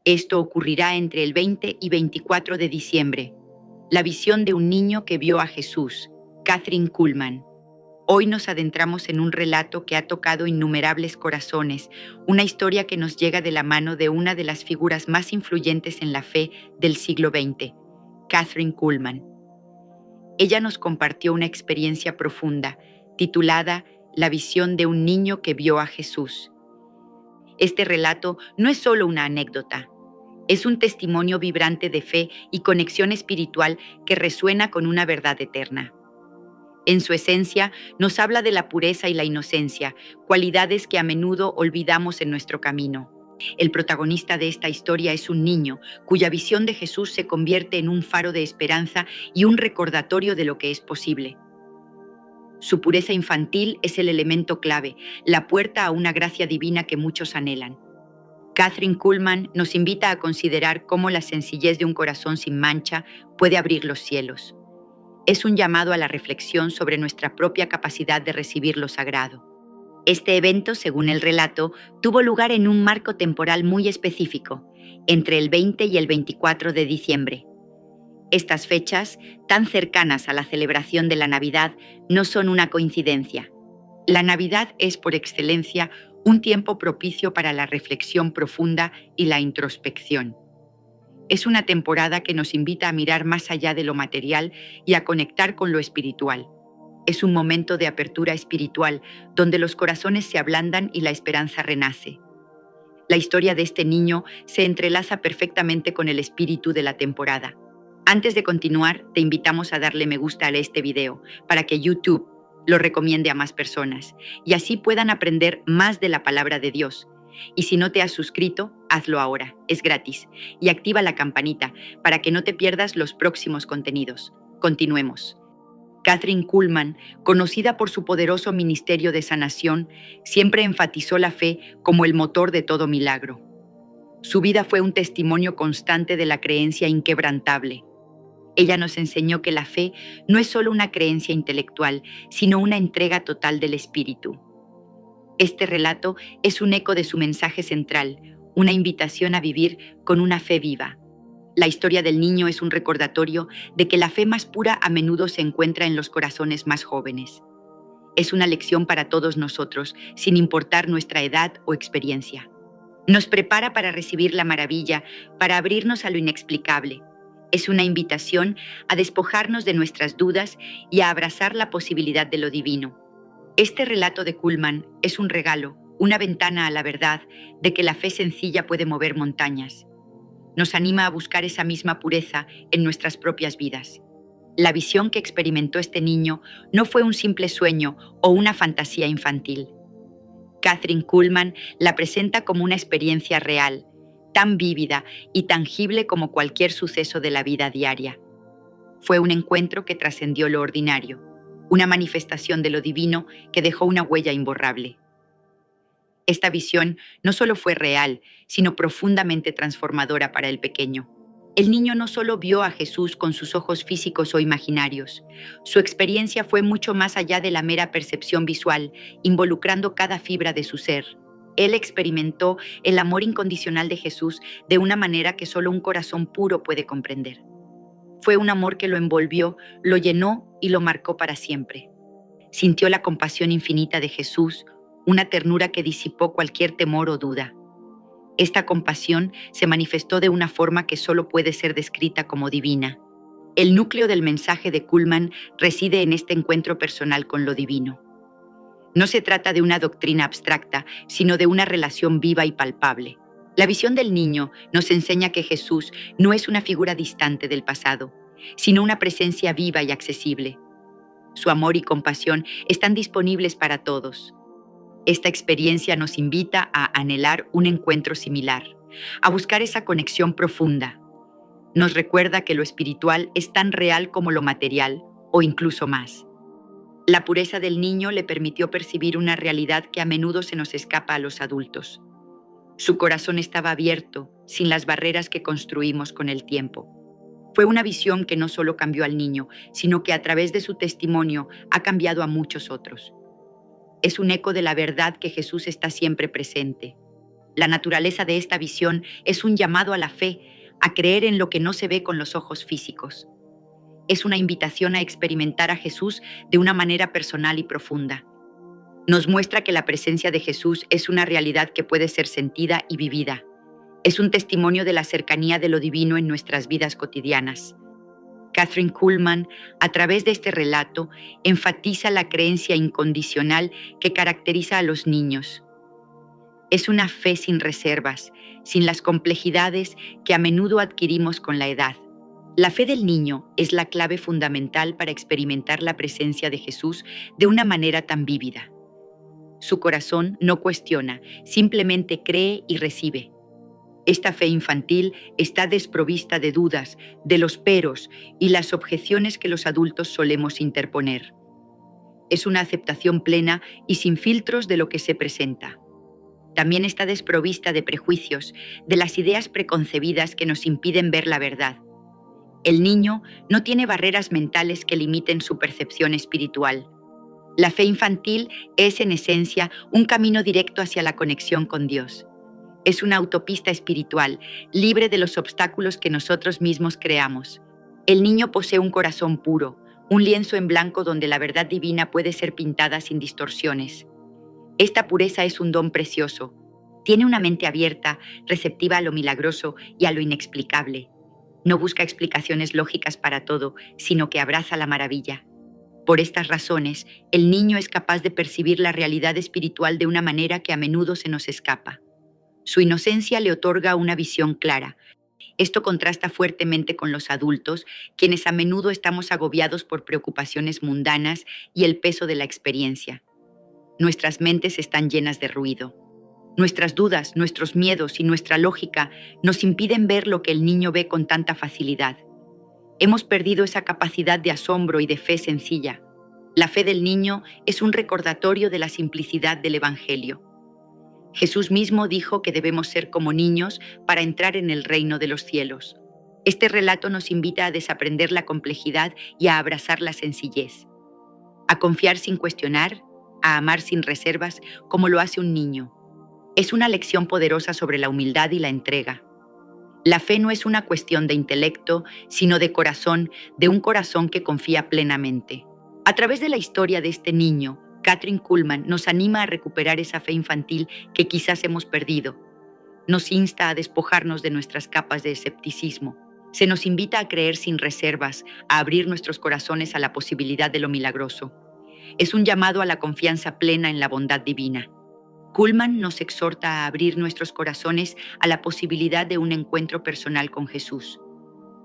Esto ocurrirá entre el 20 y 24 de diciembre. La visión de un niño que vio a Jesús, Kathryn Kuhlman. Hoy nos adentramos en un relato que ha tocado innumerables corazones, una historia que nos llega de la mano de una de las figuras más influyentes en la fe del siglo XX, Kathryn Kuhlman. Ella nos compartió una experiencia profunda, titulada La visión de un niño que vio a Jesús. Este relato no es solo una anécdota, es un testimonio vibrante de fe y conexión espiritual que resuena con una verdad eterna. En su esencia, nos habla de la pureza y la inocencia, cualidades que a menudo olvidamos en nuestro camino. El protagonista de esta historia es un niño, cuya visión de Jesús se convierte en un faro de esperanza y un recordatorio de lo que es posible. Su pureza infantil es el elemento clave, la puerta a una gracia divina que muchos anhelan. Kathryn Kuhlman nos invita a considerar cómo la sencillez de un corazón sin mancha puede abrir los cielos. Es un llamado a la reflexión sobre nuestra propia capacidad de recibir lo sagrado. Este evento, según el relato, tuvo lugar en un marco temporal muy específico, entre el 20 y el 24 de diciembre. Estas fechas, tan cercanas a la celebración de la Navidad, no son una coincidencia. La Navidad es, por excelencia, un tiempo propicio para la reflexión profunda y la introspección. Es una temporada que nos invita a mirar más allá de lo material y a conectar con lo espiritual. Es un momento de apertura espiritual, donde los corazones se ablandan y la esperanza renace. La historia de este niño se entrelaza perfectamente con el espíritu de la temporada. Antes de continuar, te invitamos a darle me gusta a este video para que YouTube lo recomiende a más personas y así puedan aprender más de la palabra de Dios. Y si no te has suscrito, hazlo ahora, es gratis, y activa la campanita para que no te pierdas los próximos contenidos. Continuemos. Kathryn Kuhlman, conocida por su poderoso ministerio de sanación, siempre enfatizó la fe como el motor de todo milagro. Su vida fue un testimonio constante de la creencia inquebrantable. Ella nos enseñó que la fe no es solo una creencia intelectual, sino una entrega total del espíritu. Este relato es un eco de su mensaje central, una invitación a vivir con una fe viva. La historia del niño es un recordatorio de que la fe más pura a menudo se encuentra en los corazones más jóvenes. Es una lección para todos nosotros, sin importar nuestra edad o experiencia. Nos prepara para recibir la maravilla, para abrirnos a lo inexplicable. Es una invitación a despojarnos de nuestras dudas y a abrazar la posibilidad de lo divino. Este relato de Kuhlman es un regalo, una ventana a la verdad de que la fe sencilla puede mover montañas. Nos anima a buscar esa misma pureza en nuestras propias vidas. La visión que experimentó este niño no fue un simple sueño o una fantasía infantil. Kathryn Kuhlman la presenta como una experiencia real, tan vívida y tangible como cualquier suceso de la vida diaria. Fue un encuentro que trascendió lo ordinario, una manifestación de lo divino que dejó una huella imborrable. Esta visión no solo fue real, sino profundamente transformadora para el pequeño. El niño no solo vio a Jesús con sus ojos físicos o imaginarios, su experiencia fue mucho más allá de la mera percepción visual, involucrando cada fibra de su ser. Él experimentó el amor incondicional de Jesús de una manera que solo un corazón puro puede comprender. Fue un amor que lo envolvió, lo llenó y lo marcó para siempre. Sintió la compasión infinita de Jesús, una ternura que disipó cualquier temor o duda. Esta compasión se manifestó de una forma que solo puede ser descrita como divina. El núcleo del mensaje de Kuhlman reside en este encuentro personal con lo divino. No se trata de una doctrina abstracta, sino de una relación viva y palpable. La visión del niño nos enseña que Jesús no es una figura distante del pasado, sino una presencia viva y accesible. Su amor y compasión están disponibles para todos. Esta experiencia nos invita a anhelar un encuentro similar, a buscar esa conexión profunda. Nos recuerda que lo espiritual es tan real como lo material, o incluso más. La pureza del niño le permitió percibir una realidad que a menudo se nos escapa a los adultos. Su corazón estaba abierto, sin las barreras que construimos con el tiempo. Fue una visión que no solo cambió al niño, sino que a través de su testimonio ha cambiado a muchos otros. Es un eco de la verdad que Jesús está siempre presente. La naturaleza de esta visión es un llamado a la fe, a creer en lo que no se ve con los ojos físicos. Es una invitación a experimentar a Jesús de una manera personal y profunda. Nos muestra que la presencia de Jesús es una realidad que puede ser sentida y vivida. Es un testimonio de la cercanía de lo divino en nuestras vidas cotidianas. Kathryn Kuhlman, a través de este relato, enfatiza la creencia incondicional que caracteriza a los niños. Es una fe sin reservas, sin las complejidades que a menudo adquirimos con la edad. La fe del niño es la clave fundamental para experimentar la presencia de Jesús de una manera tan vívida. Su corazón no cuestiona, simplemente cree y recibe. Esta fe infantil está desprovista de dudas, de los peros y las objeciones que los adultos solemos interponer. Es una aceptación plena y sin filtros de lo que se presenta. También está desprovista de prejuicios, de las ideas preconcebidas que nos impiden ver la verdad. El niño no tiene barreras mentales que limiten su percepción espiritual. La fe infantil es, en esencia, un camino directo hacia la conexión con Dios. Es una autopista espiritual, libre de los obstáculos que nosotros mismos creamos. El niño posee un corazón puro, un lienzo en blanco donde la verdad divina puede ser pintada sin distorsiones. Esta pureza es un don precioso. Tiene una mente abierta, receptiva a lo milagroso y a lo inexplicable. No busca explicaciones lógicas para todo, sino que abraza la maravilla. Por estas razones, el niño es capaz de percibir la realidad espiritual de una manera que a menudo se nos escapa. Su inocencia le otorga una visión clara. Esto contrasta fuertemente con los adultos, quienes a menudo estamos agobiados por preocupaciones mundanas y el peso de la experiencia. Nuestras mentes están llenas de ruido. Nuestras dudas, nuestros miedos y nuestra lógica nos impiden ver lo que el niño ve con tanta facilidad. Hemos perdido esa capacidad de asombro y de fe sencilla. La fe del niño es un recordatorio de la simplicidad del Evangelio. Jesús mismo dijo que debemos ser como niños para entrar en el reino de los cielos. Este relato nos invita a desaprender la complejidad y a abrazar la sencillez, a confiar sin cuestionar, a amar sin reservas, como lo hace un niño. Es una lección poderosa sobre la humildad y la entrega. La fe no es una cuestión de intelecto, sino de corazón, de un corazón que confía plenamente. A través de la historia de este niño, Kathryn Kuhlman nos anima a recuperar esa fe infantil que quizás hemos perdido. Nos insta a despojarnos de nuestras capas de escepticismo. Se nos invita a creer sin reservas, a abrir nuestros corazones a la posibilidad de lo milagroso. Es un llamado a la confianza plena en la bondad divina. Kuhlman nos exhorta a abrir nuestros corazones a la posibilidad de un encuentro personal con Jesús,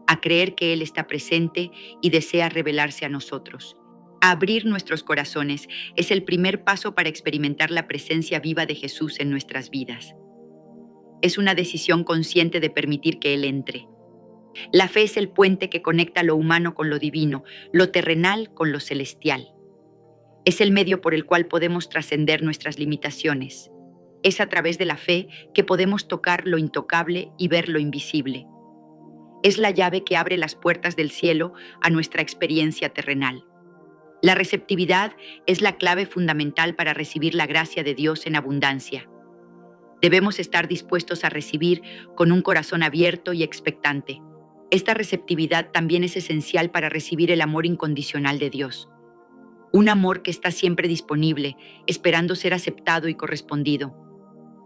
a creer que Él está presente y desea revelarse a nosotros. Abrir nuestros corazones es el primer paso para experimentar la presencia viva de Jesús en nuestras vidas. Es una decisión consciente de permitir que Él entre. La fe es el puente que conecta lo humano con lo divino, lo terrenal con lo celestial. Es el medio por el cual podemos trascender nuestras limitaciones. Es a través de la fe que podemos tocar lo intocable y ver lo invisible. Es la llave que abre las puertas del cielo a nuestra experiencia terrenal. La receptividad es la clave fundamental para recibir la gracia de Dios en abundancia. Debemos estar dispuestos a recibir con un corazón abierto y expectante. Esta receptividad también es esencial para recibir el amor incondicional de Dios. Un amor que está siempre disponible, esperando ser aceptado y correspondido.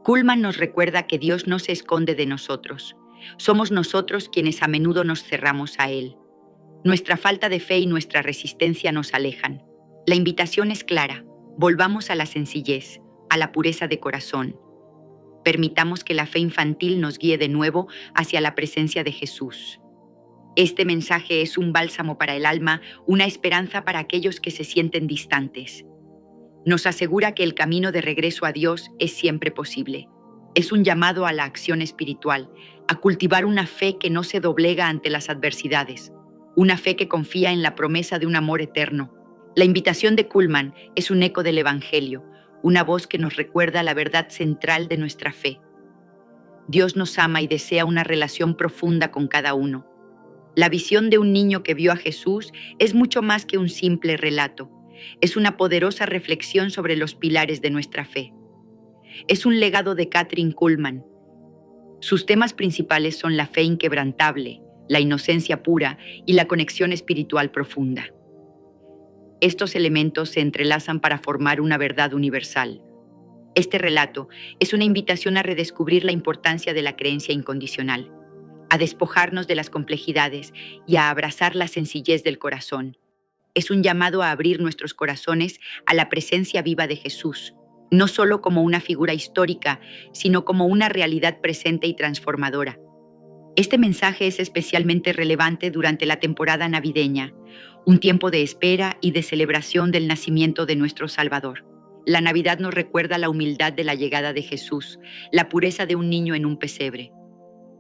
Kuhlman nos recuerda que Dios no se esconde de nosotros. Somos nosotros quienes a menudo nos cerramos a Él. Nuestra falta de fe y nuestra resistencia nos alejan. La invitación es clara. Volvamos a la sencillez, a la pureza de corazón. Permitamos que la fe infantil nos guíe de nuevo hacia la presencia de Jesús. Este mensaje es un bálsamo para el alma, una esperanza para aquellos que se sienten distantes. Nos asegura que el camino de regreso a Dios es siempre posible. Es un llamado a la acción espiritual, a cultivar una fe que no se doblega ante las adversidades, una fe que confía en la promesa de un amor eterno. La invitación de Kuhlman es un eco del Evangelio, una voz que nos recuerda la verdad central de nuestra fe. Dios nos ama y desea una relación profunda con cada uno. La visión de un niño que vio a Jesús es mucho más que un simple relato. Es una poderosa reflexión sobre los pilares de nuestra fe. Es un legado de Kathryn Kuhlman. Sus temas principales son la fe inquebrantable, la inocencia pura y la conexión espiritual profunda. Estos elementos se entrelazan para formar una verdad universal. Este relato es una invitación a redescubrir la importancia de la creencia incondicional, a despojarnos de las complejidades y a abrazar la sencillez del corazón. Es un llamado a abrir nuestros corazones a la presencia viva de Jesús, no solo como una figura histórica, sino como una realidad presente y transformadora. Este mensaje es especialmente relevante durante la temporada navideña, un tiempo de espera y de celebración del nacimiento de nuestro Salvador. La Navidad nos recuerda la humildad de la llegada de Jesús, la pureza de un niño en un pesebre.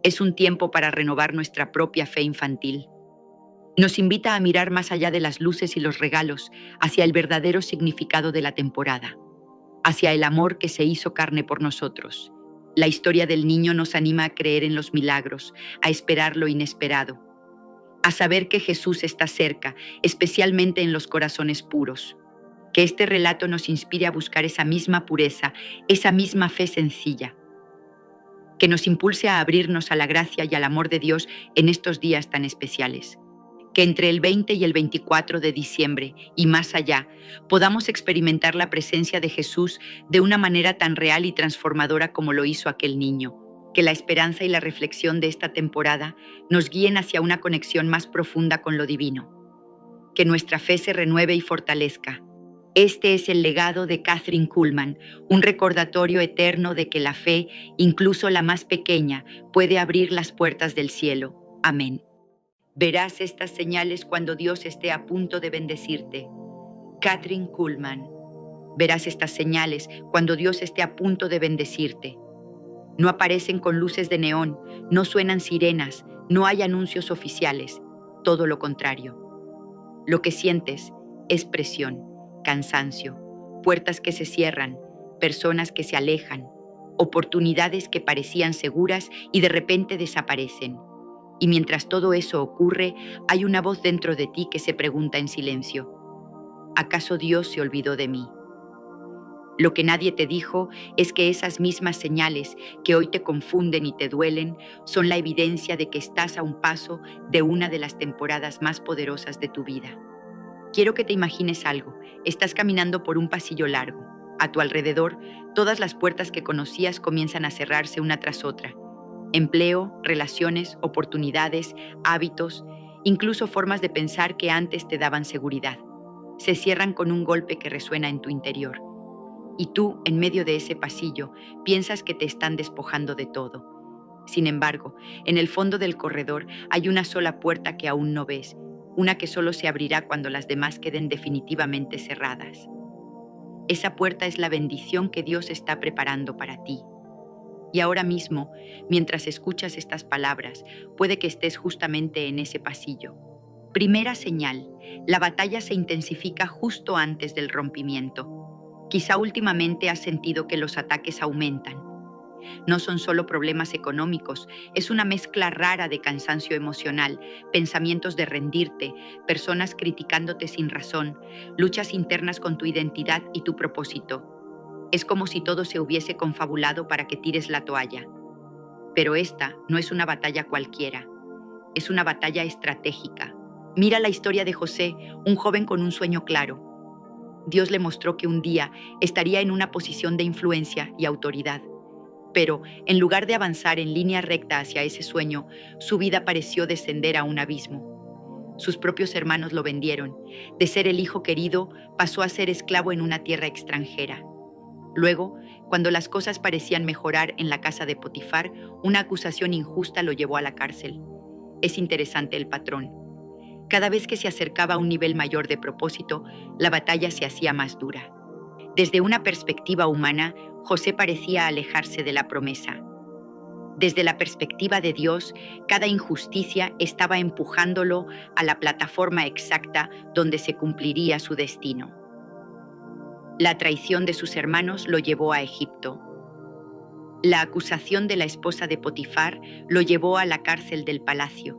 Es un tiempo para renovar nuestra propia fe infantil. Nos invita a mirar más allá de las luces y los regalos, hacia el verdadero significado de la temporada, hacia el amor que se hizo carne por nosotros. La historia del niño nos anima a creer en los milagros, a esperar lo inesperado, a saber que Jesús está cerca, especialmente en los corazones puros. Que este relato nos inspire a buscar esa misma pureza, esa misma fe sencilla. Que nos impulse a abrirnos a la gracia y al amor de Dios en estos días tan especiales. Que entre el 20 y el 24 de diciembre y más allá podamos experimentar la presencia de Jesús de una manera tan real y transformadora como lo hizo aquel niño. Que la esperanza y la reflexión de esta temporada nos guíen hacia una conexión más profunda con lo divino. Que nuestra fe se renueve y fortalezca. Este es el legado de Kathryn Kuhlman, un recordatorio eterno de que la fe, incluso la más pequeña, puede abrir las puertas del cielo. Amén. Verás estas señales cuando Dios esté a punto de bendecirte. Kathryn Kuhlman. Verás estas señales cuando Dios esté a punto de bendecirte. No aparecen con luces de neón, no suenan sirenas, no hay anuncios oficiales, todo lo contrario. Lo que sientes es presión, cansancio, puertas que se cierran, personas que se alejan, oportunidades que parecían seguras y de repente desaparecen. Y mientras todo eso ocurre, hay una voz dentro de ti que se pregunta en silencio: ¿acaso Dios se olvidó de mí? Lo que nadie te dijo es que esas mismas señales que hoy te confunden y te duelen son la evidencia de que estás a un paso de una de las temporadas más poderosas de tu vida. Quiero que te imagines algo. Estás caminando por un pasillo largo. A tu alrededor, todas las puertas que conocías comienzan a cerrarse una tras otra. Empleo, relaciones, oportunidades, hábitos, incluso formas de pensar que antes te daban seguridad. Se cierran con un golpe que resuena en tu interior. Y tú, en medio de ese pasillo, piensas que te están despojando de todo. Sin embargo, en el fondo del corredor hay una sola puerta que aún no ves, una que solo se abrirá cuando las demás queden definitivamente cerradas. Esa puerta es la bendición que Dios está preparando para ti. Y ahora mismo, mientras escuchas estas palabras, puede que estés justamente en ese pasillo. Primera señal: la batalla se intensifica justo antes del rompimiento. Quizá últimamente has sentido que los ataques aumentan. No son solo problemas económicos, es una mezcla rara de cansancio emocional, pensamientos de rendirte, personas criticándote sin razón, luchas internas con tu identidad y tu propósito. Es como si todo se hubiese confabulado para que tires la toalla. Pero esta no es una batalla cualquiera, es una batalla estratégica. Mira la historia de José, un joven con un sueño claro. Dios le mostró que un día estaría en una posición de influencia y autoridad. Pero, en lugar de avanzar en línea recta hacia ese sueño, su vida pareció descender a un abismo. Sus propios hermanos lo vendieron. De ser el hijo querido, pasó a ser esclavo en una tierra extranjera. Luego, cuando las cosas parecían mejorar en la casa de Potifar, una acusación injusta lo llevó a la cárcel. Es interesante el patrón. Cada vez que se acercaba a un nivel mayor de propósito, la batalla se hacía más dura. Desde una perspectiva humana, José parecía alejarse de la promesa. Desde la perspectiva de Dios, cada injusticia estaba empujándolo a la plataforma exacta donde se cumpliría su destino. La traición de sus hermanos lo llevó a Egipto. La acusación de la esposa de Potifar lo llevó a la cárcel del palacio.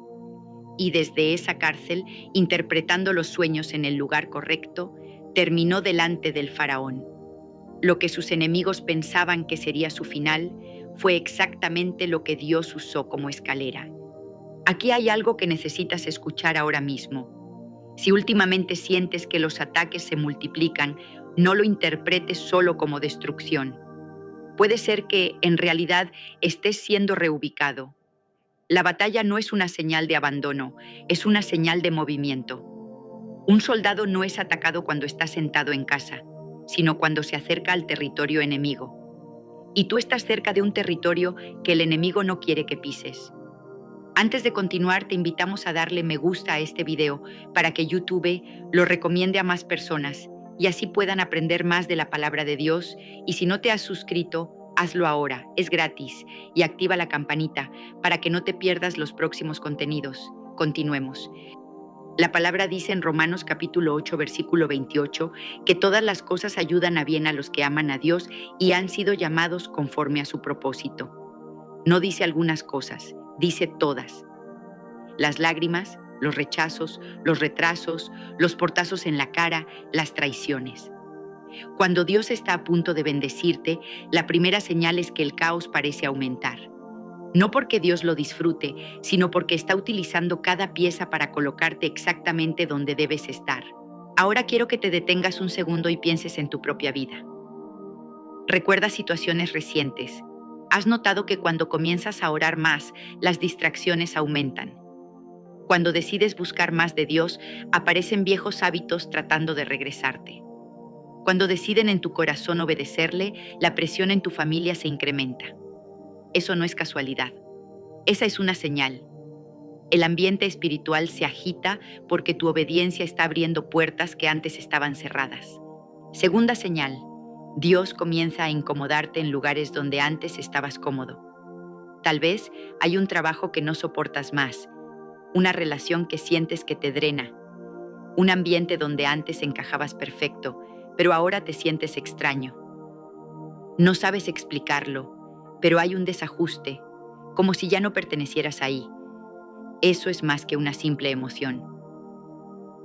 Y desde esa cárcel, interpretando los sueños en el lugar correcto, terminó delante del faraón. Lo que sus enemigos pensaban que sería su final fue exactamente lo que Dios usó como escalera. Aquí hay algo que necesitas escuchar ahora mismo. Si últimamente sientes que los ataques se multiplican, no lo interpretes solo como destrucción. Puede ser que, en realidad, estés siendo reubicado. La batalla no es una señal de abandono, es una señal de movimiento. Un soldado no es atacado cuando está sentado en casa, sino cuando se acerca al territorio enemigo. Y tú estás cerca de un territorio que el enemigo no quiere que pises. Antes de continuar, te invitamos a darle me gusta a este video para que YouTube lo recomiende a más personas y así puedan aprender más de la palabra de Dios. Y si no te has suscrito, hazlo ahora, es gratis, y activa la campanita para que no te pierdas los próximos contenidos. Continuemos. La palabra dice en Romanos capítulo 8, versículo 28, que todas las cosas ayudan a bien a los que aman a Dios y han sido llamados conforme a su propósito. No dice algunas cosas, dice todas. Las lágrimas, los rechazos, los retrasos, los portazos en la cara, las traiciones. Cuando Dios está a punto de bendecirte, la primera señal es que el caos parece aumentar. No porque Dios lo disfrute, sino porque está utilizando cada pieza para colocarte exactamente donde debes estar. Ahora quiero que te detengas un segundo y pienses en tu propia vida. Recuerda situaciones recientes. ¿Has notado que cuando comienzas a orar más, las distracciones aumentan? Cuando decides buscar más de Dios, aparecen viejos hábitos tratando de regresarte. Cuando deciden en tu corazón obedecerle, la presión en tu familia se incrementa. Eso no es casualidad. Esa es una señal. El ambiente espiritual se agita porque tu obediencia está abriendo puertas que antes estaban cerradas. Segunda señal. Dios comienza a incomodarte en lugares donde antes estabas cómodo. Tal vez hay un trabajo que no soportas más, una relación que sientes que te drena, un ambiente donde antes encajabas perfecto, pero ahora te sientes extraño. No sabes explicarlo, pero hay un desajuste, como si ya no pertenecieras ahí. Eso es más que una simple emoción.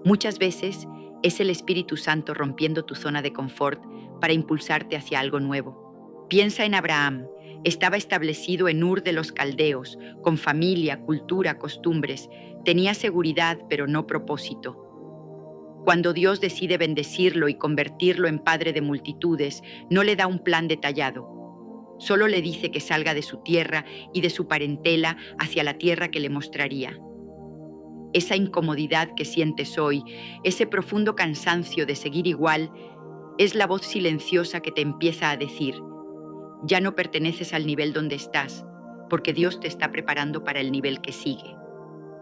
Muchas veces es el Espíritu Santo rompiendo tu zona de confort para impulsarte hacia algo nuevo. Piensa en Abraham. Estaba establecido en Ur de los Caldeos, con familia, cultura, costumbres. Tenía seguridad, pero no propósito. Cuando Dios decide bendecirlo y convertirlo en padre de multitudes, no le da un plan detallado. Solo le dice que salga de su tierra y de su parentela hacia la tierra que le mostraría. Esa incomodidad que sientes hoy, ese profundo cansancio de seguir igual, es la voz silenciosa que te empieza a decir: ya no perteneces al nivel donde estás, porque Dios te está preparando para el nivel que sigue.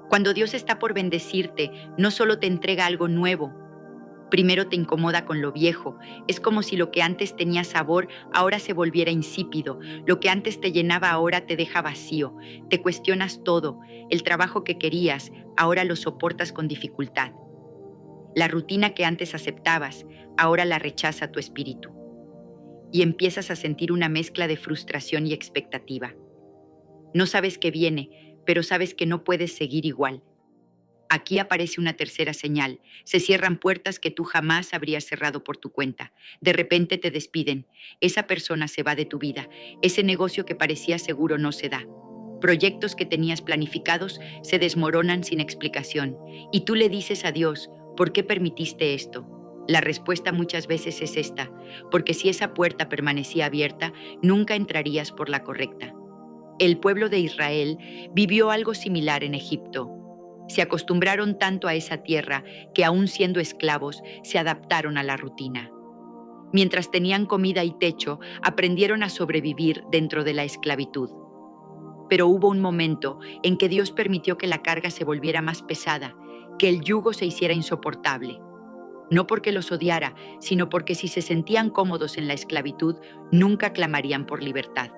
Cuando Dios está por bendecirte, no solo te entrega algo nuevo, primero te incomoda con lo viejo. Es como si lo que antes tenía sabor ahora se volviera insípido. Lo que antes te llenaba ahora te deja vacío. Te cuestionas todo. El trabajo que querías ahora lo soportas con dificultad. La rutina que antes aceptabas ahora la rechaza tu espíritu. Y empiezas a sentir una mezcla de frustración y expectativa. No sabes qué viene, pero sabes que no puedes seguir igual. Aquí aparece una tercera señal. Se cierran puertas que tú jamás habrías cerrado por tu cuenta. De repente te despiden. Esa persona se va de tu vida. Ese negocio que parecía seguro no se da. Proyectos que tenías planificados se desmoronan sin explicación. Y tú le dices a Dios: ¿por qué permitiste esto? La respuesta muchas veces es esta: porque si esa puerta permanecía abierta, nunca entrarías por la correcta. El pueblo de Israel vivió algo similar en Egipto. Se acostumbraron tanto a esa tierra que, aún siendo esclavos, se adaptaron a la rutina. Mientras tenían comida y techo, aprendieron a sobrevivir dentro de la esclavitud. Pero hubo un momento en que Dios permitió que la carga se volviera más pesada, que el yugo se hiciera insoportable. No porque los odiara, sino porque si se sentían cómodos en la esclavitud, nunca clamarían por libertad.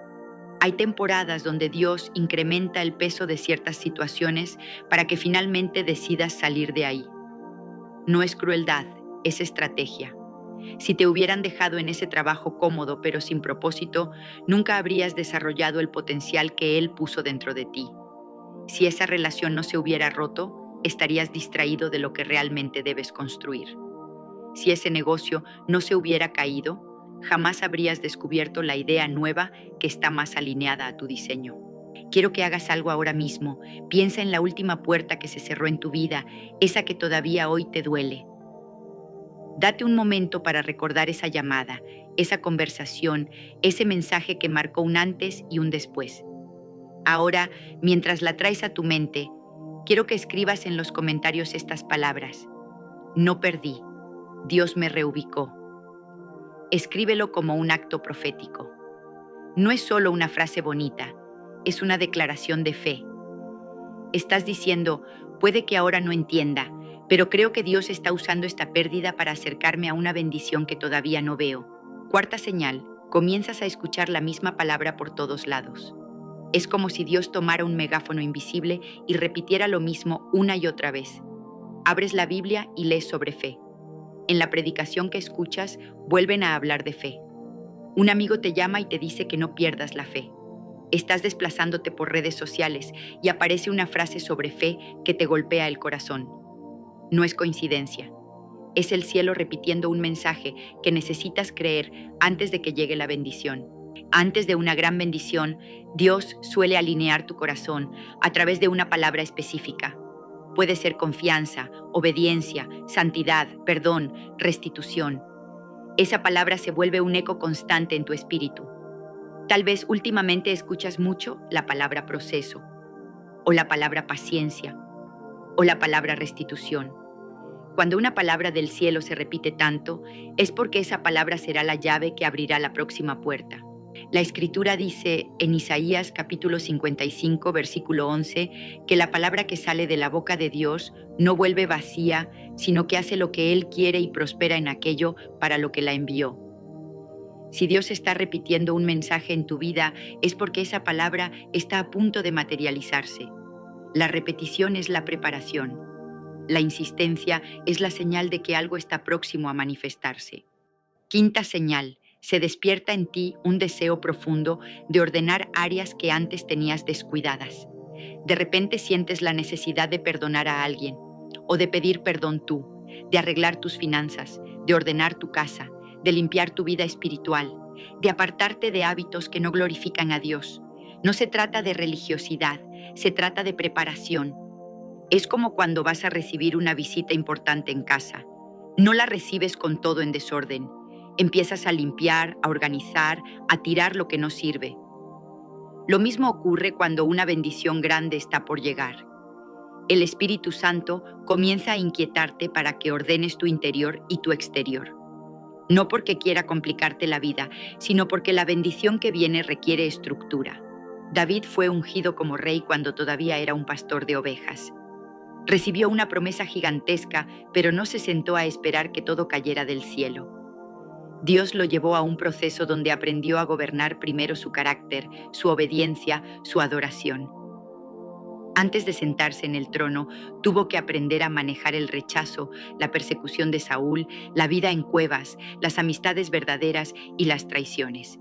Hay temporadas donde Dios incrementa el peso de ciertas situaciones para que finalmente decidas salir de ahí. No es crueldad, es estrategia. Si te hubieran dejado en ese trabajo cómodo pero sin propósito, nunca habrías desarrollado el potencial que Él puso dentro de ti. Si esa relación no se hubiera roto, estarías distraído de lo que realmente debes construir. Si ese negocio no se hubiera caído, jamás habrías descubierto la idea nueva que está más alineada a tu diseño. Quiero que hagas algo ahora mismo. Piensa en la última puerta que se cerró en tu vida, esa que todavía hoy te duele. Date un momento para recordar esa llamada, esa conversación, ese mensaje que marcó un antes y un después. Ahora, mientras la traes a tu mente, quiero que escribas en los comentarios estas palabras. No perdí, Dios me reubicó. Escríbelo como un acto profético. No es solo una frase bonita, es una declaración de fe. Estás diciendo, puede que ahora no entienda, pero creo que Dios está usando esta pérdida para acercarme a una bendición que todavía no veo. Cuarta señal, comienzas a escuchar la misma palabra por todos lados. Es como si Dios tomara un megáfono invisible y repitiera lo mismo una y otra vez. Abres la Biblia y lees sobre fe. En la predicación que escuchas, vuelven a hablar de fe. Un amigo te llama y te dice que no pierdas la fe. Estás desplazándote por redes sociales y aparece una frase sobre fe que te golpea el corazón. No es coincidencia. Es el cielo repitiendo un mensaje que necesitas creer antes de que llegue la bendición. Antes de una gran bendición, Dios suele alinear tu corazón a través de una palabra específica. Puede ser confianza, obediencia, santidad, perdón, restitución. Esa palabra se vuelve un eco constante en tu espíritu. Tal vez últimamente escuchas mucho la palabra proceso, o la palabra paciencia, o la palabra restitución. Cuando una palabra del cielo se repite tanto, es porque esa palabra será la llave que abrirá la próxima puerta. La Escritura dice en Isaías capítulo 55, versículo 11, que la palabra que sale de la boca de Dios no vuelve vacía, sino que hace lo que Él quiere y prospera en aquello para lo que la envió. Si Dios está repitiendo un mensaje en tu vida, es porque esa palabra está a punto de materializarse. La repetición es la preparación. La insistencia es la señal de que algo está próximo a manifestarse. Quinta señal. Se despierta en ti un deseo profundo de ordenar áreas que antes tenías descuidadas. De repente sientes la necesidad de perdonar a alguien, o de pedir perdón tú, de arreglar tus finanzas, de ordenar tu casa, de limpiar tu vida espiritual, de apartarte de hábitos que no glorifican a Dios. No se trata de religiosidad, se trata de preparación. Es como cuando vas a recibir una visita importante en casa. No la recibes con todo en desorden. Empiezas a limpiar, a organizar, a tirar lo que no sirve. Lo mismo ocurre cuando una bendición grande está por llegar. El Espíritu Santo comienza a inquietarte para que ordenes tu interior y tu exterior. No porque quiera complicarte la vida, sino porque la bendición que viene requiere estructura. David fue ungido como rey cuando todavía era un pastor de ovejas. Recibió una promesa gigantesca, pero no se sentó a esperar que todo cayera del cielo. Dios lo llevó a un proceso donde aprendió a gobernar primero su carácter, su obediencia, su adoración. Antes de sentarse en el trono, tuvo que aprender a manejar el rechazo, la persecución de Saúl, la vida en cuevas, las amistades verdaderas y las traiciones.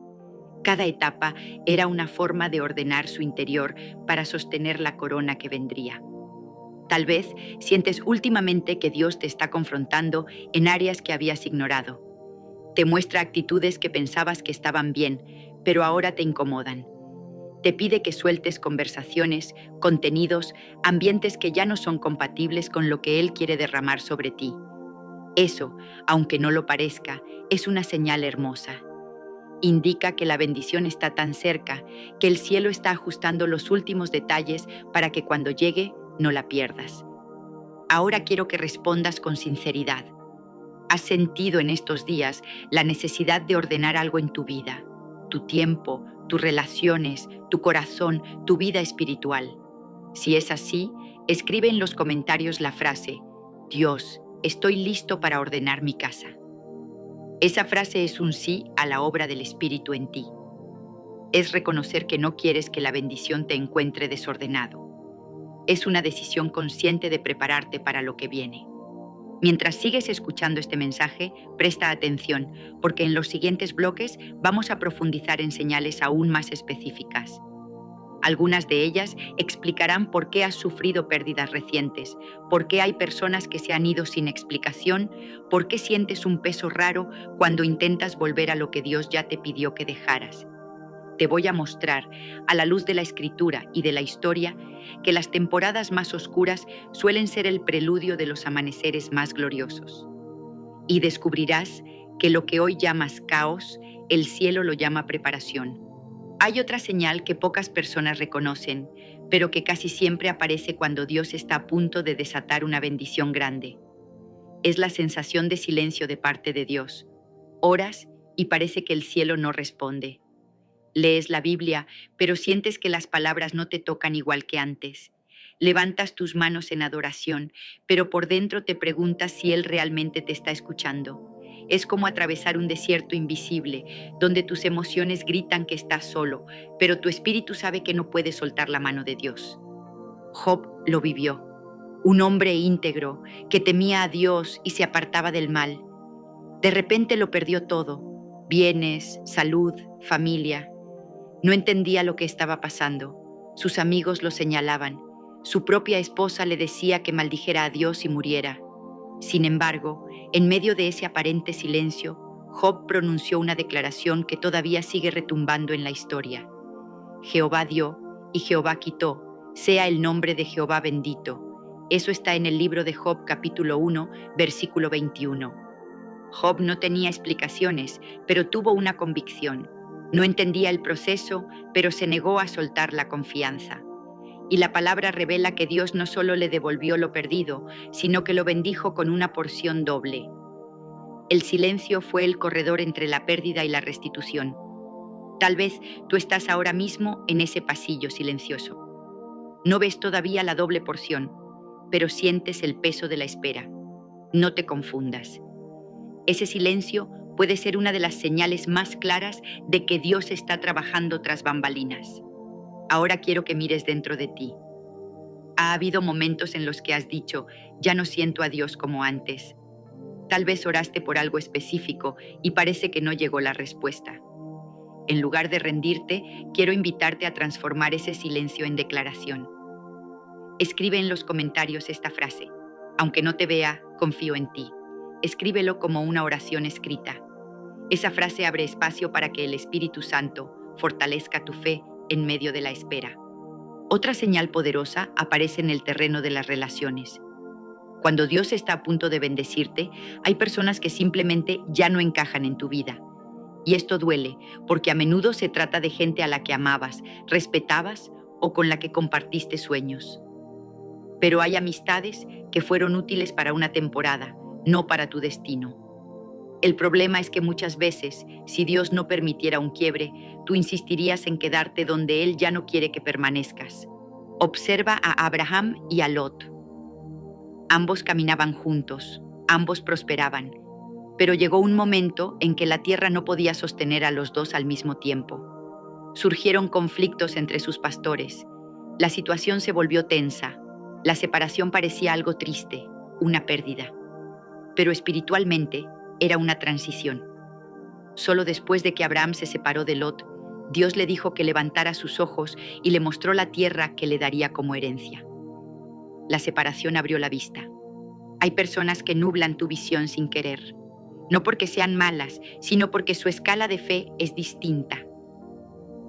Cada etapa era una forma de ordenar su interior para sostener la corona que vendría. Tal vez sientes últimamente que Dios te está confrontando en áreas que habías ignorado. Te muestra actitudes que pensabas que estaban bien, pero ahora te incomodan. Te pide que sueltes conversaciones, contenidos, ambientes que ya no son compatibles con lo que Él quiere derramar sobre ti. Eso, aunque no lo parezca, es una señal hermosa. Indica que la bendición está tan cerca, que el cielo está ajustando los últimos detalles para que cuando llegue no la pierdas. Ahora quiero que respondas con sinceridad. ¿Has sentido en estos días la necesidad de ordenar algo en tu vida? Tu tiempo, tus relaciones, tu corazón, tu vida espiritual. Si es así, escribe en los comentarios la frase: Dios, estoy listo para ordenar mi casa. Esa frase es un sí a la obra del Espíritu en ti. Es reconocer que no quieres que la bendición te encuentre desordenado. Es una decisión consciente de prepararte para lo que viene. Mientras sigues escuchando este mensaje, presta atención, porque en los siguientes bloques vamos a profundizar en señales aún más específicas. Algunas de ellas explicarán por qué has sufrido pérdidas recientes, por qué hay personas que se han ido sin explicación, por qué sientes un peso raro cuando intentas volver a lo que Dios ya te pidió que dejaras. Te voy a mostrar, a la luz de la escritura y de la historia, que las temporadas más oscuras suelen ser el preludio de los amaneceres más gloriosos. Y descubrirás que lo que hoy llamas caos, el cielo lo llama preparación. Hay otra señal que pocas personas reconocen, pero que casi siempre aparece cuando Dios está a punto de desatar una bendición grande. Es la sensación de silencio de parte de Dios. Oras y parece que el cielo no responde. Lees la Biblia, pero sientes que las palabras no te tocan igual que antes. Levantas tus manos en adoración, pero por dentro te preguntas si Él realmente te está escuchando. Es como atravesar un desierto invisible, donde tus emociones gritan que estás solo, pero tu espíritu sabe que no puedes soltar la mano de Dios. Job lo vivió. Un hombre íntegro, que temía a Dios y se apartaba del mal. De repente lo perdió todo: bienes, salud, familia. No entendía lo que estaba pasando. Sus amigos lo señalaban. Su propia esposa le decía que maldijera a Dios y muriera. Sin embargo, en medio de ese aparente silencio, Job pronunció una declaración que todavía sigue retumbando en la historia. Jehová dio y Jehová quitó, sea el nombre de Jehová bendito. Eso está en el libro de Job capítulo 1, versículo 21. Job no tenía explicaciones, pero tuvo una convicción. No entendía el proceso, pero se negó a soltar la confianza. Y la palabra revela que Dios no solo le devolvió lo perdido, sino que lo bendijo con una porción doble. El silencio fue el corredor entre la pérdida y la restitución. Tal vez tú estás ahora mismo en ese pasillo silencioso. No ves todavía la doble porción, pero sientes el peso de la espera. No te confundas. Ese silencio puede ser una de las señales más claras de que Dios está trabajando tras bambalinas. Ahora quiero que mires dentro de ti. Ha habido momentos en los que has dicho: ya no siento a Dios como antes. Tal vez oraste por algo específico y parece que no llegó la respuesta. En lugar de rendirte, quiero invitarte a transformar ese silencio en declaración. Escribe en los comentarios esta frase: aunque no te vea, confío en ti. Escríbelo como una oración escrita. Esa frase abre espacio para que el Espíritu Santo fortalezca tu fe en medio de la espera. Otra señal poderosa aparece en el terreno de las relaciones. Cuando Dios está a punto de bendecirte, hay personas que simplemente ya no encajan en tu vida. Y esto duele, porque a menudo se trata de gente a la que amabas, respetabas o con la que compartiste sueños. Pero hay amistades que fueron útiles para una temporada, no para tu destino. El problema es que muchas veces, si Dios no permitiera un quiebre, tú insistirías en quedarte donde Él ya no quiere que permanezcas. Observa a Abraham y a Lot. Ambos caminaban juntos, ambos prosperaban, pero llegó un momento en que la tierra no podía sostener a los dos al mismo tiempo. Surgieron conflictos entre sus pastores. La situación se volvió tensa. La separación parecía algo triste, una pérdida. Pero espiritualmente era una transición. Solo después de que Abraham se separó de Lot, Dios le dijo que levantara sus ojos y le mostró la tierra que le daría como herencia. La separación abrió la vista. Hay personas que nublan tu visión sin querer, no porque sean malas, sino porque su escala de fe es distinta.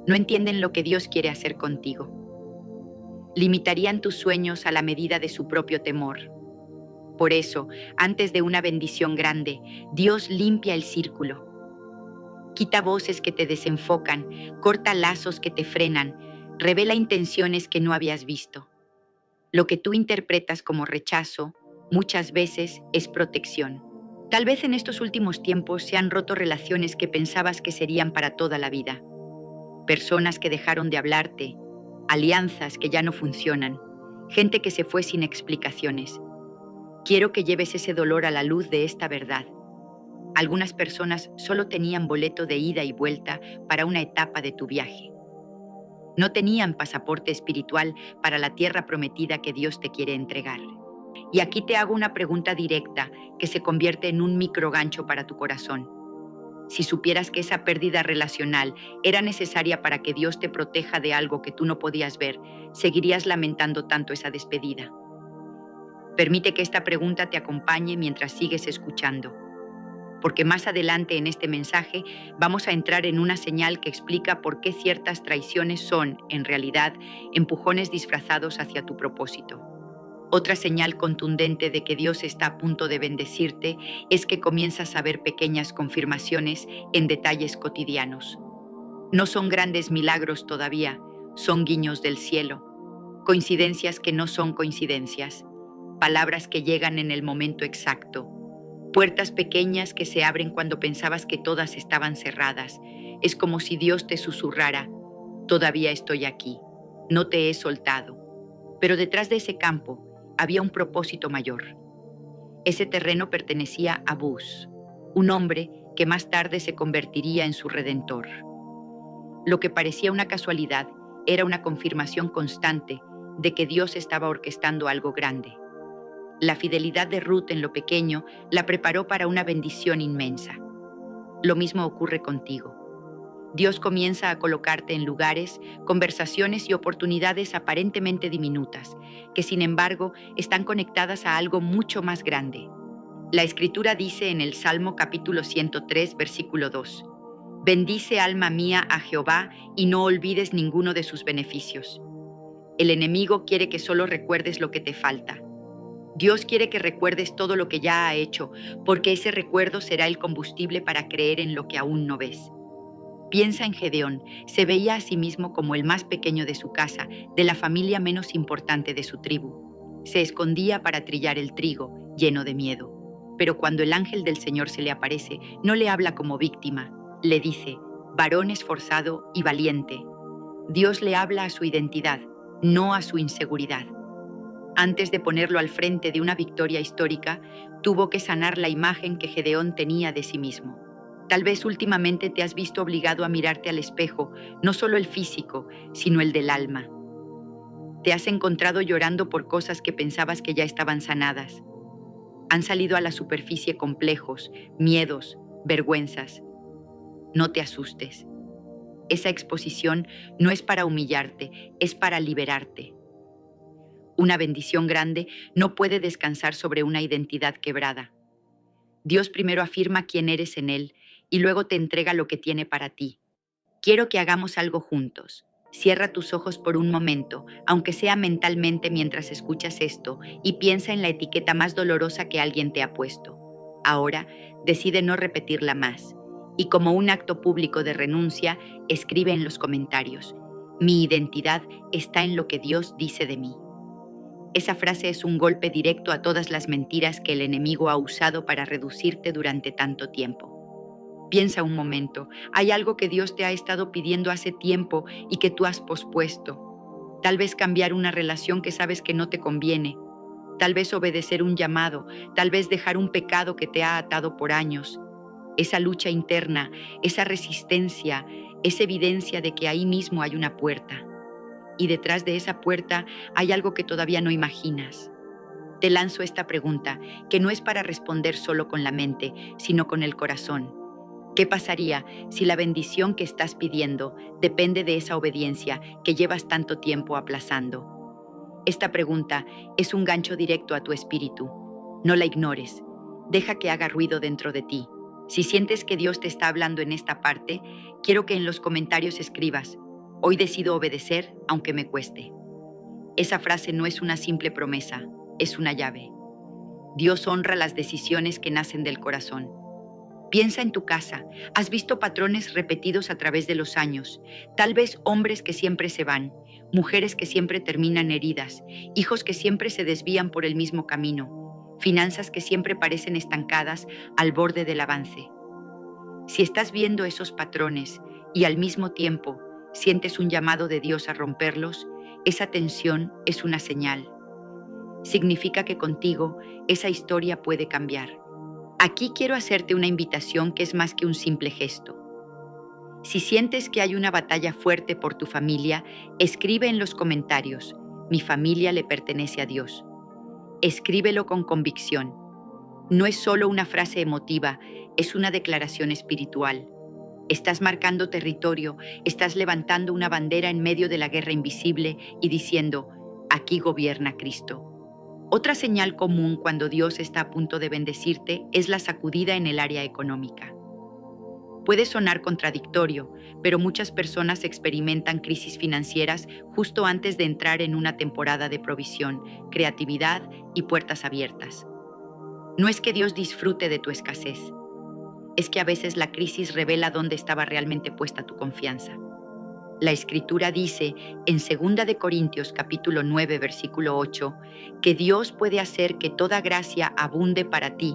No entienden lo que Dios quiere hacer contigo. Limitarían tus sueños a la medida de su propio temor. Por eso, antes de una bendición grande, Dios limpia el círculo. Quita voces que te desenfocan, corta lazos que te frenan, revela intenciones que no habías visto. Lo que tú interpretas como rechazo, muchas veces es protección. Tal vez en estos últimos tiempos se han roto relaciones que pensabas que serían para toda la vida. Personas que dejaron de hablarte, alianzas que ya no funcionan, gente que se fue sin explicaciones. Quiero que lleves ese dolor a la luz de esta verdad. Algunas personas solo tenían boleto de ida y vuelta para una etapa de tu viaje. No tenían pasaporte espiritual para la tierra prometida que Dios te quiere entregar. Y aquí te hago una pregunta directa que se convierte en un microgancho para tu corazón. Si supieras que esa pérdida relacional era necesaria para que Dios te proteja de algo que tú no podías ver, seguirías lamentando tanto esa despedida. Permite que esta pregunta te acompañe mientras sigues escuchando, porque más adelante en este mensaje vamos a entrar en una señal que explica por qué ciertas traiciones son, en realidad, empujones disfrazados hacia tu propósito. Otra señal contundente de que Dios está a punto de bendecirte es que comienzas a ver pequeñas confirmaciones en detalles cotidianos. No son grandes milagros todavía, son guiños del cielo, coincidencias que no son coincidencias, palabras que llegan en el momento exacto, puertas pequeñas que se abren cuando pensabas que todas estaban cerradas. Es como si Dios te susurrara: todavía estoy aquí, no te he soltado. Pero detrás de ese campo había un propósito mayor. Ese terreno pertenecía a Buz, un hombre que más tarde se convertiría en su redentor. Lo que parecía una casualidad era una confirmación constante de que Dios estaba orquestando algo grande. La fidelidad de Ruth en lo pequeño la preparó para una bendición inmensa. Lo mismo ocurre contigo. Dios comienza a colocarte en lugares, conversaciones y oportunidades aparentemente diminutas, que sin embargo están conectadas a algo mucho más grande. La Escritura dice en el Salmo capítulo 103, versículo 2: bendice alma mía a Jehová y no olvides ninguno de sus beneficios. El enemigo quiere que solo recuerdes lo que te falta. Dios quiere que recuerdes todo lo que ya ha hecho, porque ese recuerdo será el combustible para creer en lo que aún no ves. Piensa en Gedeón. Se veía a sí mismo como el más pequeño de su casa, de la familia menos importante de su tribu. Se escondía para trillar el trigo, lleno de miedo. Pero cuando el ángel del Señor se le aparece, no le habla como víctima. Le dice: varón esforzado y valiente. Dios le habla a su identidad, no a su inseguridad. Antes de ponerlo al frente de una victoria histórica, tuvo que sanar la imagen que Gedeón tenía de sí mismo. Tal vez últimamente te has visto obligado a mirarte al espejo, no solo el físico, sino el del alma. Te has encontrado llorando por cosas que pensabas que ya estaban sanadas. Han salido a la superficie complejos, miedos, vergüenzas. No te asustes. Esa exposición no es para humillarte, es para liberarte. Una bendición grande no puede descansar sobre una identidad quebrada. Dios primero afirma quién eres en Él y luego te entrega lo que tiene para ti. Quiero que hagamos algo juntos. Cierra tus ojos por un momento, aunque sea mentalmente mientras escuchas esto, y piensa en la etiqueta más dolorosa que alguien te ha puesto. Ahora, decide no repetirla más. Y como un acto público de renuncia, escribe en los comentarios: mi identidad está en lo que Dios dice de mí. Esa frase es un golpe directo a todas las mentiras que el enemigo ha usado para reducirte durante tanto tiempo. Piensa un momento, hay algo que Dios te ha estado pidiendo hace tiempo y que tú has pospuesto. Tal vez cambiar una relación que sabes que no te conviene. Tal vez obedecer un llamado, tal vez dejar un pecado que te ha atado por años. Esa lucha interna, esa resistencia, es evidencia de que ahí mismo hay una puerta. Y detrás de esa puerta hay algo que todavía no imaginas. Te lanzo esta pregunta, que no es para responder solo con la mente, sino con el corazón. ¿Qué pasaría si la bendición que estás pidiendo depende de esa obediencia que llevas tanto tiempo aplazando? Esta pregunta es un gancho directo a tu espíritu. No la ignores. Deja que haga ruido dentro de ti. Si sientes que Dios te está hablando en esta parte, quiero que en los comentarios escribas: hoy decido obedecer aunque me cueste. Esa frase no es una simple promesa, es una llave. Dios honra las decisiones que nacen del corazón. Piensa en tu casa. Has visto patrones repetidos a través de los años. Tal vez hombres que siempre se van, mujeres que siempre terminan heridas, hijos que siempre se desvían por el mismo camino, finanzas que siempre parecen estancadas al borde del avance. Si estás viendo esos patrones y al mismo tiempo sientes un llamado de Dios a romperlos, esa tensión es una señal. Significa que contigo esa historia puede cambiar. Aquí quiero hacerte una invitación que es más que un simple gesto. Si sientes que hay una batalla fuerte por tu familia, escribe en los comentarios: mi familia le pertenece a Dios. Escríbelo con convicción. No es solo una frase emotiva, es una declaración espiritual. Estás marcando territorio, estás levantando una bandera en medio de la guerra invisible y diciendo, aquí gobierna Cristo. Otra señal común cuando Dios está a punto de bendecirte es la sacudida en el área económica. Puede sonar contradictorio, pero muchas personas experimentan crisis financieras justo antes de entrar en una temporada de provisión, creatividad y puertas abiertas. No es que Dios disfrute de tu escasez, es que a veces la crisis revela dónde estaba realmente puesta tu confianza. La Escritura dice en 2 Corintios capítulo 9, versículo 8, que Dios puede hacer que toda gracia abunde para ti,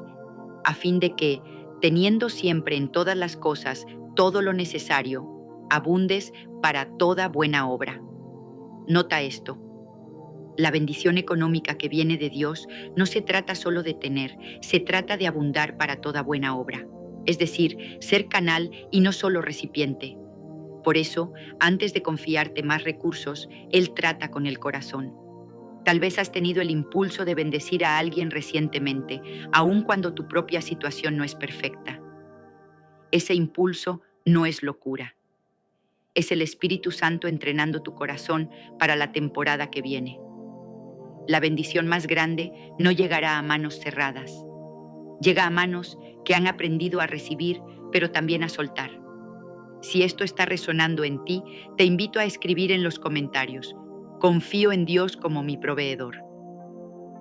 a fin de que, teniendo siempre en todas las cosas todo lo necesario, abundes para toda buena obra. Nota esto. La bendición económica que viene de Dios no se trata solo de tener, se trata de abundar para toda buena obra. Es decir, ser canal y no solo recipiente. Por eso, antes de confiarte más recursos, Él trata con el corazón. Tal vez has tenido el impulso de bendecir a alguien recientemente, aun cuando tu propia situación no es perfecta. Ese impulso no es locura. Es el Espíritu Santo entrenando tu corazón para la temporada que viene. La bendición más grande no llegará a manos cerradas. Llega a manos que han aprendido a recibir, pero también a soltar. Si esto está resonando en ti, te invito a escribir en los comentarios: confío en Dios como mi proveedor.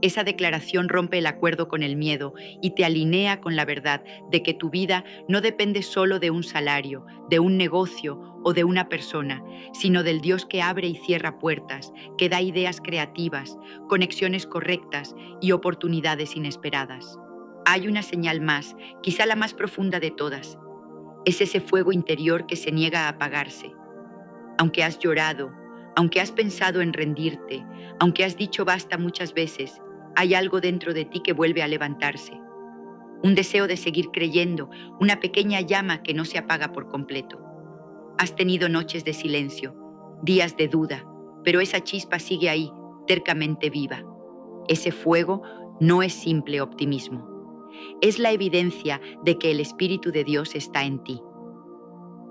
Esa declaración rompe el acuerdo con el miedo y te alinea con la verdad de que tu vida no depende solo de un salario, de un negocio o de una persona, sino del Dios que abre y cierra puertas, que da ideas creativas, conexiones correctas y oportunidades inesperadas. Hay una señal más, quizá la más profunda de todas. Es ese fuego interior que se niega a apagarse. Aunque has llorado, aunque has pensado en rendirte, aunque has dicho basta muchas veces, hay algo dentro de ti que vuelve a levantarse. Un deseo de seguir creyendo, una pequeña llama que no se apaga por completo. Has tenido noches de silencio, días de duda, pero esa chispa sigue ahí, tercamente viva. Ese fuego no es simple optimismo. Es la evidencia de que el Espíritu de Dios está en ti.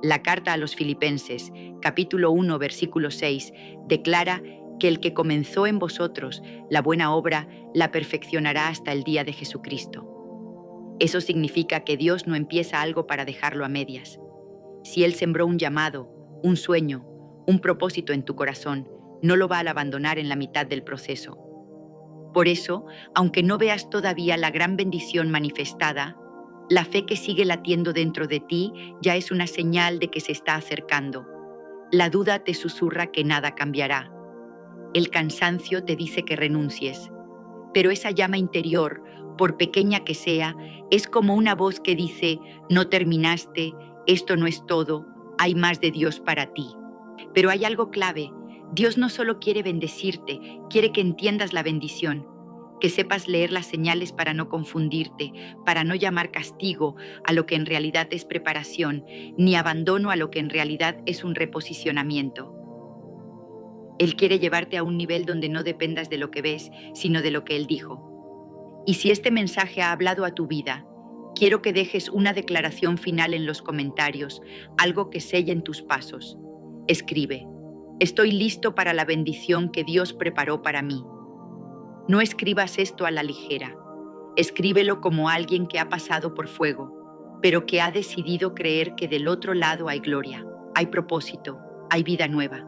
La carta a los Filipenses, capítulo 1, versículo 6, declara que el que comenzó en vosotros la buena obra la perfeccionará hasta el día de Jesucristo. Eso significa que Dios no empieza algo para dejarlo a medias. Si Él sembró un llamado, un sueño, un propósito en tu corazón, no lo va a abandonar en la mitad del proceso. Por eso, aunque no veas todavía la gran bendición manifestada, la fe que sigue latiendo dentro de ti ya es una señal de que se está acercando. La duda te susurra que nada cambiará. El cansancio te dice que renuncies. Pero esa llama interior, por pequeña que sea, es como una voz que dice: no terminaste, esto no es todo, hay más de Dios para ti. Pero hay algo clave. Dios no solo quiere bendecirte, quiere que entiendas la bendición, que sepas leer las señales para no confundirte, para no llamar castigo a lo que en realidad es preparación, ni abandono a lo que en realidad es un reposicionamiento. Él quiere llevarte a un nivel donde no dependas de lo que ves, sino de lo que Él dijo. Y si este mensaje ha hablado a tu vida, quiero que dejes una declaración final en los comentarios, algo que selle en tus pasos. Escribe: estoy listo para la bendición que Dios preparó para mí. No escribas esto a la ligera. Escríbelo como alguien que ha pasado por fuego, pero que ha decidido creer que del otro lado hay gloria, hay propósito, hay vida nueva.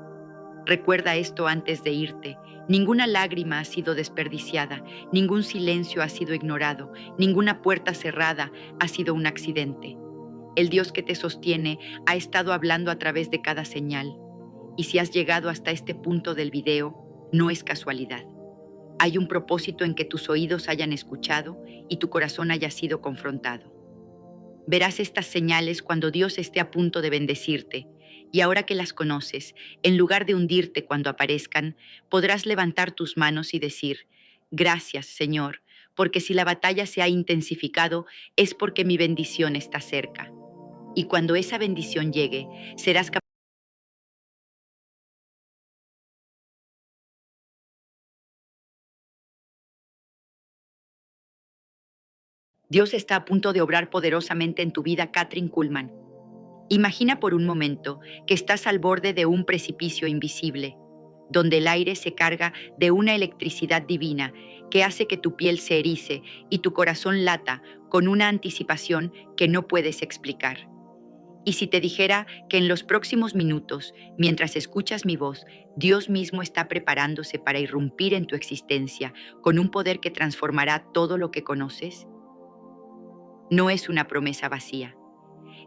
Recuerda esto antes de irte: ninguna lágrima ha sido desperdiciada, ningún silencio ha sido ignorado, ninguna puerta cerrada ha sido un accidente. El Dios que te sostiene ha estado hablando a través de cada señal. Y si has llegado hasta este punto del video, no es casualidad. Hay un propósito en que tus oídos hayan escuchado y tu corazón haya sido confrontado. Verás estas señales cuando Dios esté a punto de bendecirte, y ahora que las conoces, en lugar de hundirte cuando aparezcan, podrás levantar tus manos y decir: gracias, Señor, porque si la batalla se ha intensificado, es porque mi bendición está cerca. Y cuando esa bendición llegue, serás capaz Dios está a punto de obrar poderosamente en tu vida, Kathryn Kuhlman. Imagina por un momento que estás al borde de un precipicio invisible, donde el aire se carga de una electricidad divina que hace que tu piel se erice y tu corazón lata con una anticipación que no puedes explicar. Y si te dijera que en los próximos minutos, mientras escuchas mi voz, Dios mismo está preparándose para irrumpir en tu existencia con un poder que transformará todo lo que conoces? No es una promesa vacía,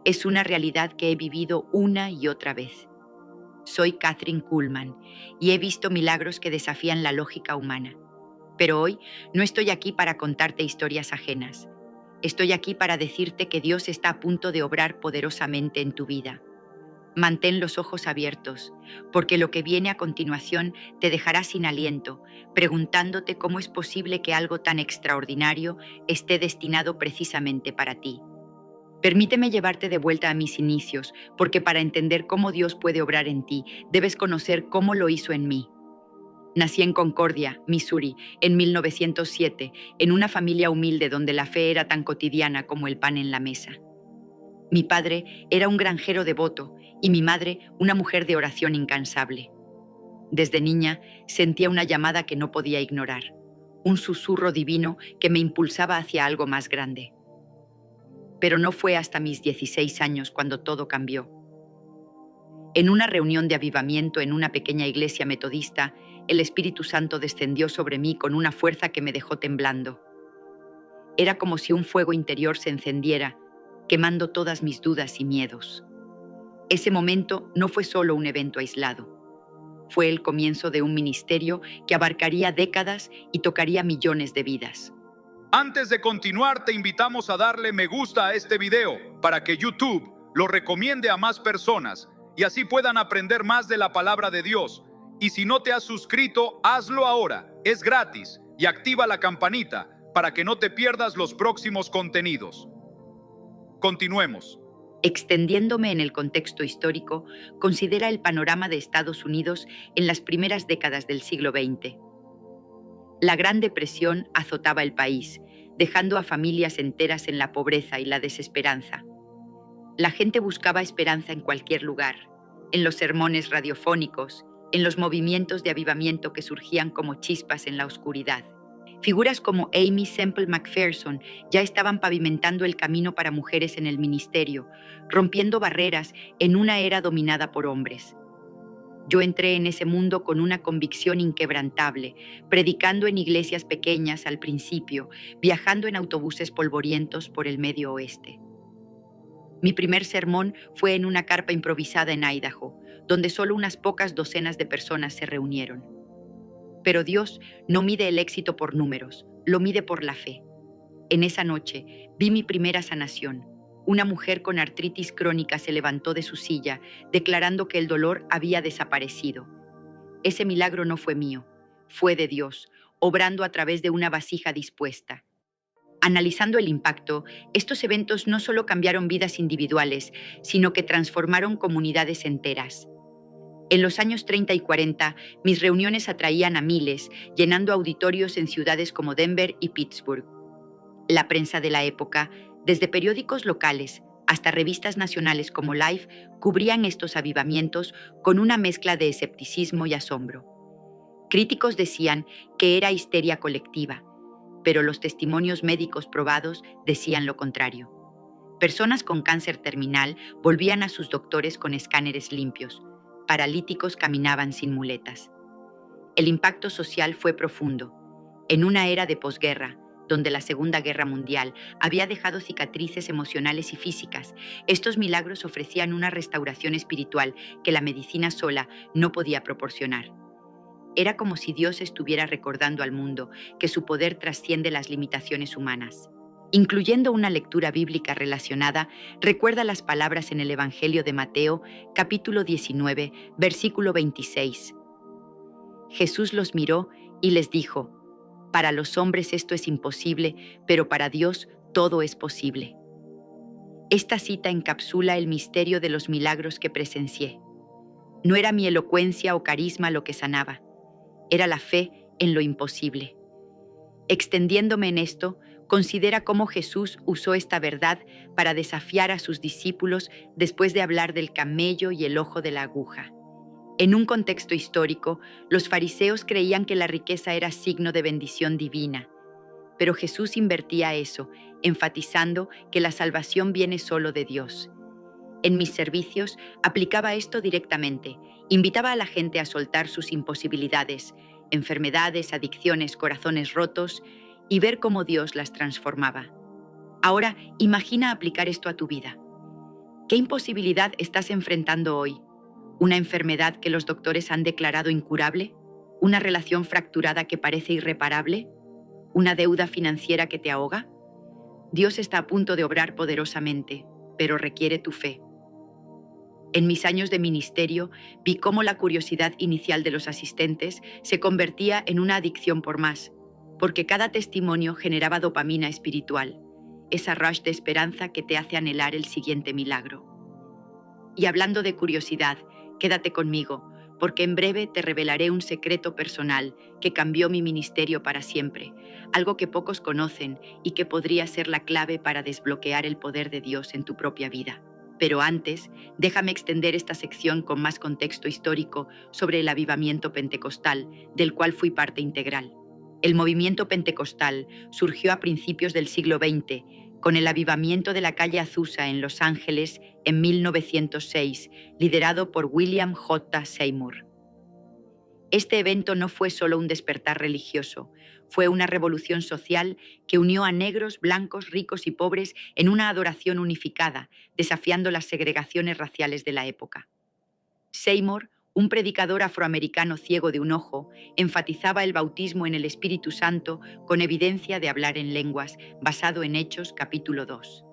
es una realidad que he vivido una y otra vez. Soy Kathryn Kuhlman y he visto milagros que desafían la lógica humana. Pero hoy no estoy aquí para contarte historias ajenas. Estoy aquí para decirte que Dios está a punto de obrar poderosamente en tu vida. Mantén los ojos abiertos, porque lo que viene a continuación te dejará sin aliento, preguntándote cómo es posible que algo tan extraordinario esté destinado precisamente para ti. Permíteme llevarte de vuelta a mis inicios, porque para entender cómo Dios puede obrar en ti, debes conocer cómo lo hizo en mí. Nací en Concordia, Missouri, en 1907, en una familia humilde donde la fe era tan cotidiana como el pan en la mesa. Mi padre era un granjero devoto y mi madre una mujer de oración incansable. Desde niña sentía una llamada que no podía ignorar, un susurro divino que me impulsaba hacia algo más grande. Pero no fue hasta mis 16 años cuando todo cambió. En una reunión de avivamiento en una pequeña iglesia metodista, el Espíritu Santo descendió sobre mí con una fuerza que me dejó temblando. Era como si un fuego interior se encendiera, quemando todas mis dudas y miedos. Ese momento no fue solo un evento aislado. Fue el comienzo de un ministerio que abarcaría décadas y tocaría millones de vidas. Antes de continuar, te invitamos a darle me gusta a este video para que YouTube lo recomiende a más personas y así puedan aprender más de la palabra de Dios. Y si no te has suscrito, hazlo ahora, es gratis, y activa la campanita para que no te pierdas los próximos contenidos. Continuemos. Extendiéndome en el contexto histórico, considera el panorama de Estados Unidos en las primeras décadas del siglo XX. La Gran Depresión azotaba el país, dejando a familias enteras en la pobreza y la desesperanza. La gente buscaba esperanza en cualquier lugar, en los sermones radiofónicos, en los movimientos de avivamiento que surgían como chispas en la oscuridad. Figuras como Aimee Semple McPherson ya estaban pavimentando el camino para mujeres en el ministerio, rompiendo barreras en una era dominada por hombres. Yo entré en ese mundo con una convicción inquebrantable, predicando en iglesias pequeñas al principio, viajando en autobuses polvorientos por el Medio Oeste. Mi primer sermón fue en una carpa improvisada en Idaho, donde solo unas pocas docenas de personas se reunieron. Pero Dios no mide el éxito por números, lo mide por la fe. En esa noche vi mi primera sanación. Una mujer con artritis crónica se levantó de su silla, declarando que el dolor había desaparecido. Ese milagro no fue mío, fue de Dios, obrando a través de una vasija dispuesta. Analizando el impacto, estos eventos no solo cambiaron vidas individuales, sino que transformaron comunidades enteras. En los años 30 y 40, mis reuniones atraían a miles, llenando auditorios en ciudades como Denver y Pittsburgh. La prensa de la época, desde periódicos locales hasta revistas nacionales como Life, cubrían estos avivamientos con una mezcla de escepticismo y asombro. Críticos decían que era histeria colectiva, pero los testimonios médicos probados decían lo contrario. Personas con cáncer terminal volvían a sus doctores con escáneres limpios. Paralíticos caminaban sin muletas. El impacto social fue profundo. En una era de posguerra, donde la Segunda Guerra Mundial había dejado cicatrices emocionales y físicas, estos milagros ofrecían una restauración espiritual que la medicina sola no podía proporcionar. Era como si Dios estuviera recordando al mundo que su poder trasciende las limitaciones humanas. Incluyendo una lectura bíblica relacionada, recuerda las palabras en el Evangelio de Mateo, capítulo 19, versículo 26. Jesús los miró y les dijo: para los hombres esto es imposible, pero para Dios todo es posible. Esta cita encapsula el misterio de los milagros que presencié. No era mi elocuencia o carisma lo que sanaba, era la fe en lo imposible. Extendiéndome en esto, Considera cómo Jesús usó esta verdad para desafiar a sus discípulos después de hablar del camello y el ojo de la aguja. En un contexto histórico, los fariseos creían que la riqueza era signo de bendición divina, pero Jesús invertía eso, enfatizando que la salvación viene solo de Dios. En mis servicios aplicaba esto directamente, invitaba a la gente a soltar sus imposibilidades, enfermedades, adicciones, corazones rotos, y ver cómo Dios las transformaba. Ahora, imagina aplicar esto a tu vida. ¿Qué imposibilidad estás enfrentando hoy? ¿Una enfermedad que los doctores han declarado incurable? ¿Una relación fracturada que parece irreparable? ¿Una deuda financiera que te ahoga? Dios está a punto de obrar poderosamente, pero requiere tu fe. En mis años de ministerio, vi cómo la curiosidad inicial de los asistentes se convertía en una adicción por más, porque cada testimonio generaba dopamina espiritual, esa rush de esperanza que te hace anhelar el siguiente milagro. Y hablando de curiosidad, quédate conmigo, porque en breve te revelaré un secreto personal que cambió mi ministerio para siempre, algo que pocos conocen y que podría ser la clave para desbloquear el poder de Dios en tu propia vida. Pero antes, déjame extender esta sección con más contexto histórico sobre el avivamiento pentecostal, del cual fui parte integral. El movimiento pentecostal surgió a principios del siglo XX, con el avivamiento de la calle Azusa en Los Ángeles en 1906, liderado por William J. Seymour. Este evento no fue solo un despertar religioso, fue una revolución social que unió a negros, blancos, ricos y pobres en una adoración unificada, desafiando las segregaciones raciales de la época. Seymour, un predicador afroamericano ciego de un ojo, enfatizaba el bautismo en el Espíritu Santo con evidencia de hablar en lenguas, basado en Hechos capítulo 2.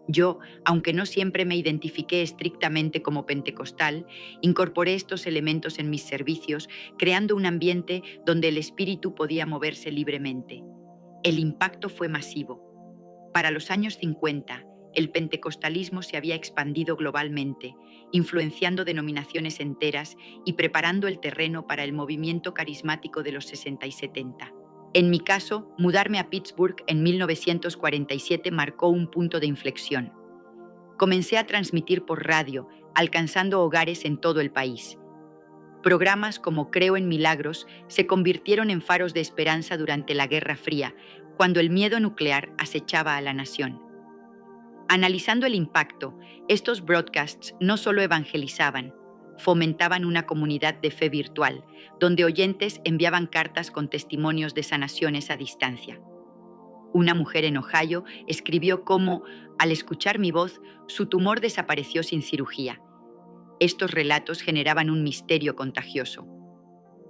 Yo, aunque no siempre me identifiqué estrictamente como pentecostal, incorporé estos elementos en mis servicios, creando un ambiente donde el espíritu podía moverse libremente. El impacto fue masivo. Para los años 50, el pentecostalismo se había expandido globalmente, influenciando denominaciones enteras y preparando el terreno para el movimiento carismático de los 60 y 70. En mi caso, mudarme a Pittsburgh en 1947 marcó un punto de inflexión. Comencé a transmitir por radio, alcanzando hogares en todo el país. Programas como Creo en Milagros se convirtieron en faros de esperanza durante la Guerra Fría, cuando el miedo nuclear acechaba a la nación. Analizando el impacto, estos broadcasts no solo evangelizaban, fomentaban una comunidad de fe virtual, donde oyentes enviaban cartas con testimonios de sanaciones a distancia. Una mujer en Ohio escribió cómo, al escuchar mi voz, su tumor desapareció sin cirugía. Estos relatos generaban un misterio contagioso.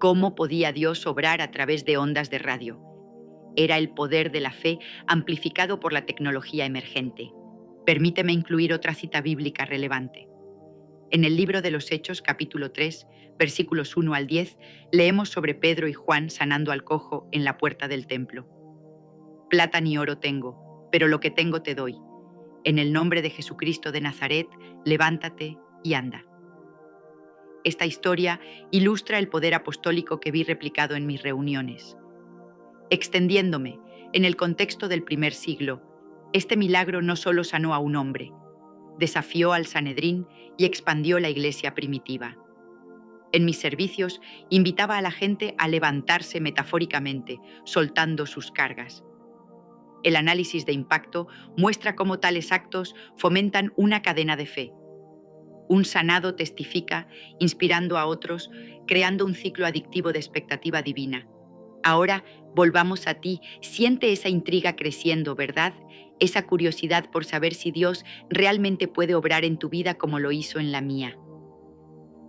¿Cómo podía Dios obrar a través de ondas de radio? Era el poder de la fe amplificado por la tecnología emergente. Permíteme incluir otra cita bíblica relevante. En el libro de los Hechos, capítulo 3, versículos 1 al 10, leemos sobre Pedro y Juan sanando al cojo en la puerta del templo. Plata ni oro tengo, pero lo que tengo te doy. En el nombre de Jesucristo de Nazaret, levántate y anda. Esta historia ilustra el poder apostólico que vi replicado en mis reuniones. Extendiéndome, en el contexto del primer siglo, este milagro no solo sanó a un hombre, desafió al Sanedrín y expandió la iglesia primitiva. En mis servicios, invitaba a la gente a levantarse metafóricamente, soltando sus cargas. El análisis de impacto muestra cómo tales actos fomentan una cadena de fe. Un sanado testifica, inspirando a otros, creando un ciclo adictivo de expectativa divina. Ahora, volvamos a ti, siente esa intriga creciendo, ¿verdad? Esa curiosidad por saber si Dios realmente puede obrar en tu vida como lo hizo en la mía.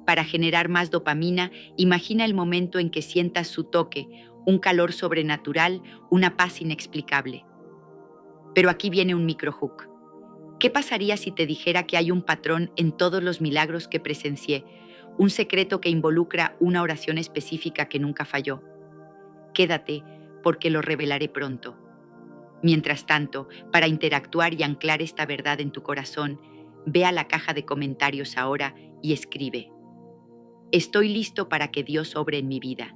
Para generar más dopamina, imagina el momento en que sientas su toque, un calor sobrenatural, una paz inexplicable. Pero aquí viene un microhook. ¿Qué pasaría si te dijera que hay un patrón en todos los milagros que presencié, un secreto que involucra una oración específica que nunca falló? Quédate, porque lo revelaré pronto. Mientras tanto, para interactuar y anclar esta verdad en tu corazón, ve a la caja de comentarios ahora y escribe: Estoy listo para que Dios obre en mi vida.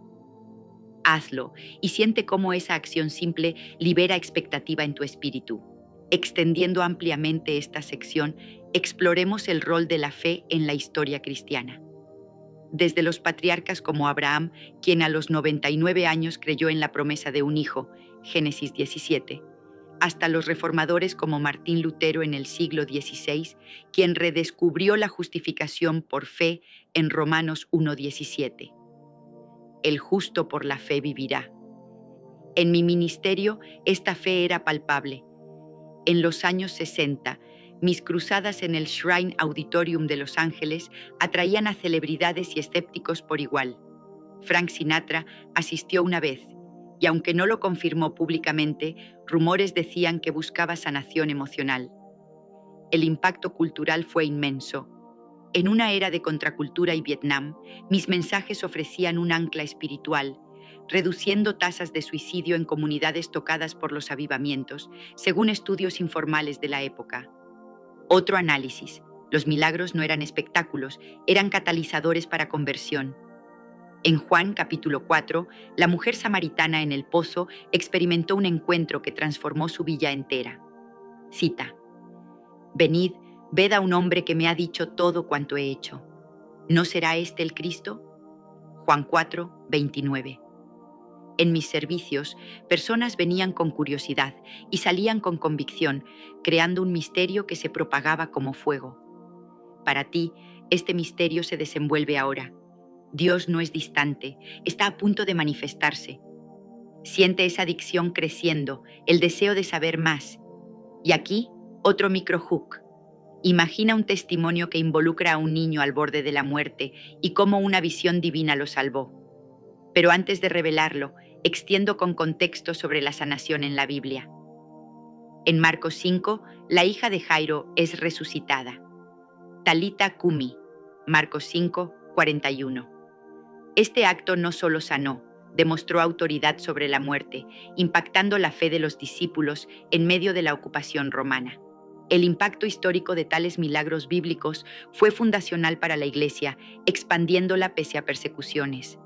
Hazlo y siente cómo esa acción simple libera expectativa en tu espíritu. Extendiendo ampliamente esta sección, exploremos el rol de la fe en la historia cristiana. Desde los patriarcas como Abraham, quien a los 99 años creyó en la promesa de un hijo, Génesis 17, hasta los reformadores como Martín Lutero en el siglo XVI, quien redescubrió la justificación por fe en Romanos 1:17. El justo por la fe vivirá. En mi ministerio, esta fe era palpable. En los años 60, mis cruzadas en el Shrine Auditorium de Los Ángeles atraían a celebridades y escépticos por igual. Frank Sinatra asistió una vez, y aunque no lo confirmó públicamente, rumores decían que buscaba sanación emocional. El impacto cultural fue inmenso. En una era de contracultura y Vietnam, mis mensajes ofrecían un ancla espiritual, reduciendo tasas de suicidio en comunidades tocadas por los avivamientos, según estudios informales de la época. Otro análisis: los milagros no eran espectáculos, eran catalizadores para conversión. En Juan capítulo 4, la mujer samaritana en el pozo experimentó un encuentro que transformó su villa entera. Cita: Venid, ved a un hombre que me ha dicho todo cuanto he hecho. ¿No será este el Cristo? Juan 4, 29. En mis servicios, personas venían con curiosidad y salían con convicción, creando un misterio que se propagaba como fuego. Para ti, este misterio se desenvuelve ahora. Dios no es distante, está a punto de manifestarse. Siente esa adicción creciendo, el deseo de saber más. Y aquí, otro microhook. Imagina un testimonio que involucra a un niño al borde de la muerte y cómo una visión divina lo salvó. Pero antes de revelarlo, extiendo con contexto sobre la sanación en la Biblia. En Marcos 5, la hija de Jairo es resucitada. Talita Cumi, Marcos 5, 41. Este acto no solo sanó, demostró autoridad sobre la muerte, impactando la fe de los discípulos en medio de la ocupación romana. El impacto histórico de tales milagros bíblicos fue fundacional para la Iglesia, expandiéndola pese a persecuciones.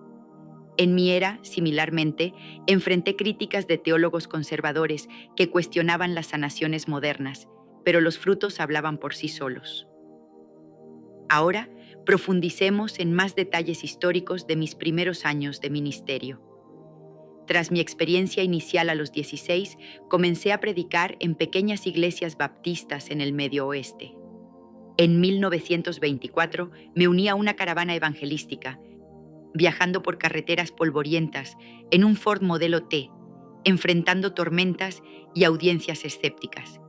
En mi era, similarmente, enfrenté críticas de teólogos conservadores que cuestionaban las sanaciones modernas, pero los frutos hablaban por sí solos. Ahora, profundicemos en más detalles históricos de mis primeros años de ministerio. Tras mi experiencia inicial a los 16, comencé a predicar en pequeñas iglesias baptistas en el Medio Oeste. En 1924 me uní a una caravana evangelística, viajando por carreteras polvorientas en un Ford Modelo T, enfrentando tormentas y audiencias escépticas.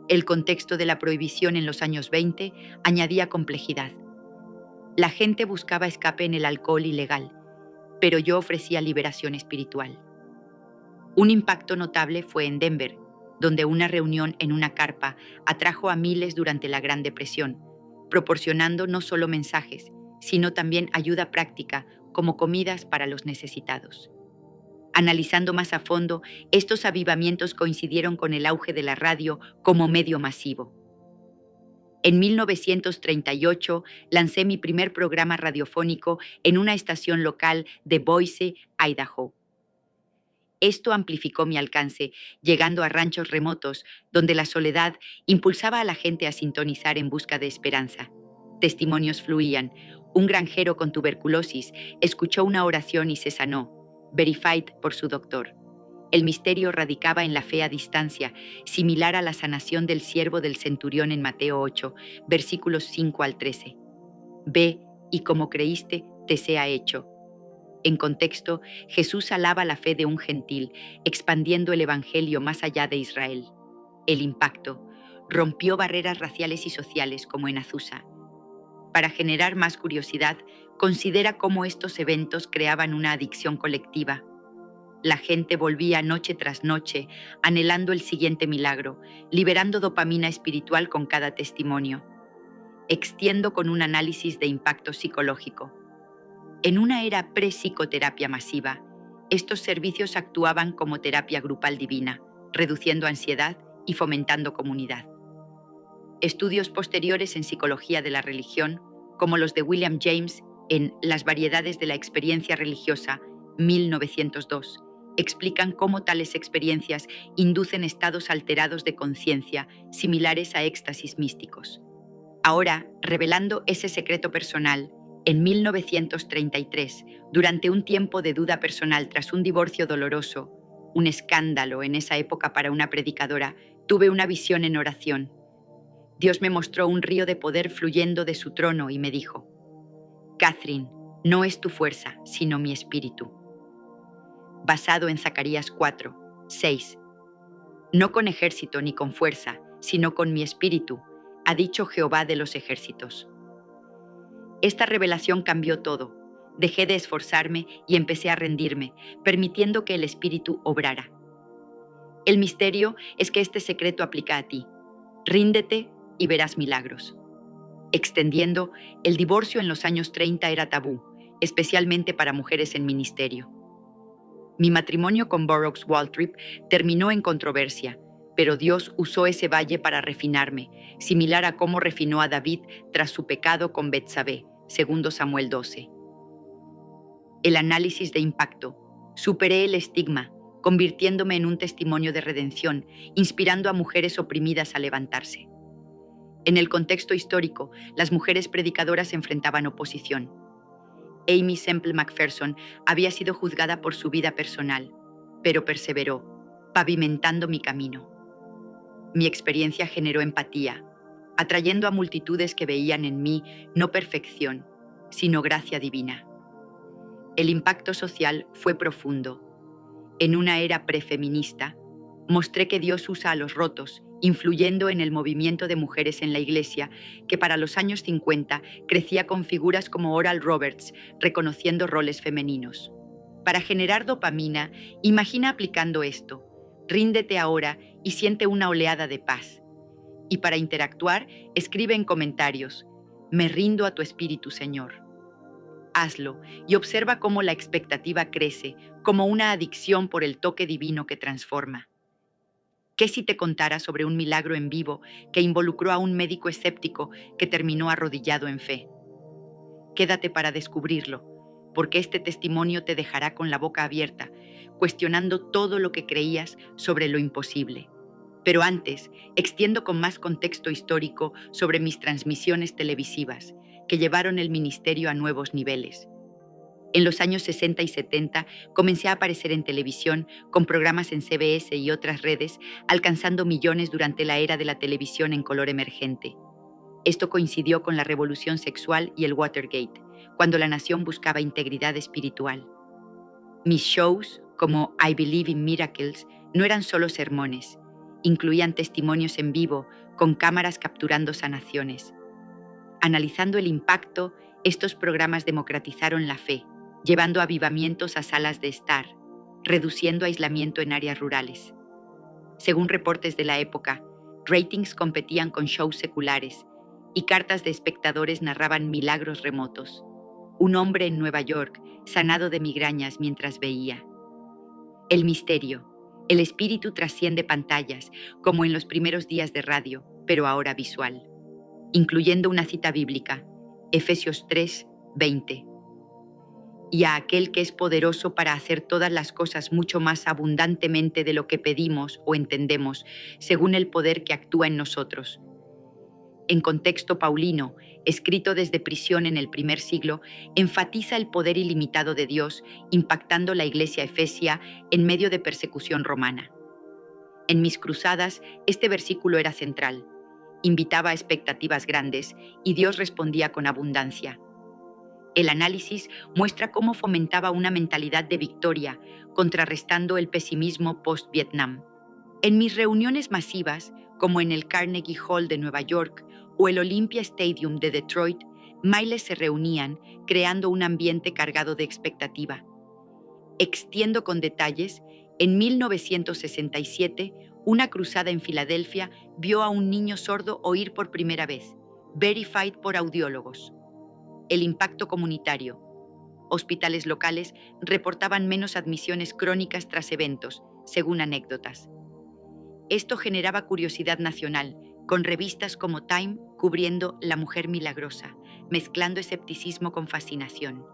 El contexto de la prohibición en los años 20 añadía complejidad. La gente buscaba escape en el alcohol ilegal, pero yo ofrecía liberación espiritual. Un impacto notable fue en Denver, donde una reunión en una carpa atrajo a miles durante la Gran Depresión, proporcionando no solo mensajes, sino también ayuda práctica como comidas para los necesitados. Analizando más a fondo, estos avivamientos coincidieron con el auge de la radio como medio masivo. En 1938 lancé mi primer programa radiofónico en una estación local de Boise, Idaho. Esto amplificó mi alcance, llegando a ranchos remotos, donde la soledad impulsaba a la gente a sintonizar en busca de esperanza. Testimonios fluían. Un granjero con tuberculosis escuchó una oración y se sanó, verified por su doctor. El misterio radicaba en la fe a distancia, similar a la sanación del siervo del centurión en Mateo 8, versículos 5 al 13. Ve, y como creíste, te sea hecho. En contexto, Jesús alaba la fe de un gentil, expandiendo el evangelio más allá de Israel. El impacto rompió barreras raciales y sociales como en Azusa. Para generar más curiosidad, considera cómo estos eventos creaban una adicción colectiva. La gente volvía noche tras noche, anhelando el siguiente milagro, liberando dopamina espiritual con cada testimonio. Extiendo con un análisis de impacto psicológico. En una era pre-psicoterapia masiva, estos servicios actuaban como terapia grupal divina, reduciendo ansiedad y fomentando comunidad. Estudios posteriores en psicología de la religión, como los de William James en Las variedades de la experiencia religiosa, 1902, explican cómo tales experiencias inducen estados alterados de conciencia similares a éxtasis místicos. Ahora, revelando ese secreto personal, en 1933, durante un tiempo de duda personal tras un divorcio doloroso, un escándalo en esa época para una predicadora, tuve una visión en oración. Dios me mostró un río de poder fluyendo de su trono y me dijo: Catherine, no es tu fuerza, sino mi espíritu. Basado en Zacarías 4, 6. No con ejército ni con fuerza, sino con mi espíritu, ha dicho Jehová de los ejércitos. Esta revelación cambió todo. Dejé de esforzarme y empecé a rendirme, permitiendo que el espíritu obrara. El misterio es que este secreto aplica a ti. Ríndete y verás milagros. Extendiendo, el divorcio en los años 30 era tabú, especialmente para mujeres en ministerio. Mi matrimonio con Burroughs Waltrip terminó en controversia, pero Dios usó ese valle para refinarme, similar a cómo refinó a David tras su pecado con Betsabé, 2 Samuel 12. El análisis de impacto. Superé el estigma, convirtiéndome en un testimonio de redención, inspirando a mujeres oprimidas a levantarse. En el contexto histórico, las mujeres predicadoras enfrentaban oposición. Amy Semple McPherson había sido juzgada por su vida personal, pero perseveró, pavimentando mi camino. Mi experiencia generó empatía, atrayendo a multitudes que veían en mí no perfección, sino gracia divina. El impacto social fue profundo. En una era prefeminista, mostré que Dios usa a los rotos, influyendo en el movimiento de mujeres en la iglesia, que para los años 50 crecía con figuras como Oral Roberts, reconociendo roles femeninos. Para generar dopamina, imagina aplicando esto: ríndete ahora y siente una oleada de paz. Y para interactuar, escribe en comentarios: me rindo a tu espíritu, Señor. Hazlo y observa cómo la expectativa crece, como una adicción por el toque divino que transforma. ¿Qué si te contara sobre un milagro en vivo que involucró a un médico escéptico que terminó arrodillado en fe? Quédate para descubrirlo, porque este testimonio te dejará con la boca abierta, cuestionando todo lo que creías sobre lo imposible. Pero antes, extiendo con más contexto histórico sobre mis transmisiones televisivas, que llevaron el ministerio a nuevos niveles. En los años 60 y 70 comencé a aparecer en televisión con programas en CBS y otras redes, alcanzando millones durante la era de la televisión en color emergente. Esto coincidió con la revolución sexual y el Watergate, cuando la nación buscaba integridad espiritual. Mis shows, como I Believe in Miracles, no eran solo sermones, incluían testimonios en vivo con cámaras capturando sanaciones. Analizando el impacto, estos programas democratizaron la fe, llevando avivamientos a salas de estar, reduciendo aislamiento en áreas rurales. Según reportes de la época, ratings competían con shows seculares y cartas de espectadores narraban milagros remotos. Un hombre en Nueva York, sanado de migrañas mientras veía. El misterio. El espíritu trasciende pantallas, como en los primeros días de radio, pero ahora visual. Incluyendo una cita bíblica, Efesios 3, 20. Y a aquel que es poderoso para hacer todas las cosas mucho más abundantemente de lo que pedimos o entendemos, según el poder que actúa en nosotros. En contexto paulino, escrito desde prisión en el primer siglo, enfatiza el poder ilimitado de Dios, impactando la iglesia efesia en medio de persecución romana. En mis cruzadas, este versículo era central. Invitaba a expectativas grandes y Dios respondía con abundancia. El análisis muestra cómo fomentaba una mentalidad de victoria, contrarrestando el pesimismo post-Vietnam. En mis reuniones masivas, como en el Carnegie Hall de Nueva York o el Olympia Stadium de Detroit, miles se reunían, creando un ambiente cargado de expectativa. Extiendo con detalles, en 1967, una cruzada en Filadelfia vio a un niño sordo oír por primera vez, verified por audiólogos. El impacto comunitario. Hospitales locales reportaban menos admisiones crónicas tras eventos, según anécdotas. Esto generaba curiosidad nacional, con revistas como Time cubriendo La Mujer Milagrosa, mezclando escepticismo con fascinación.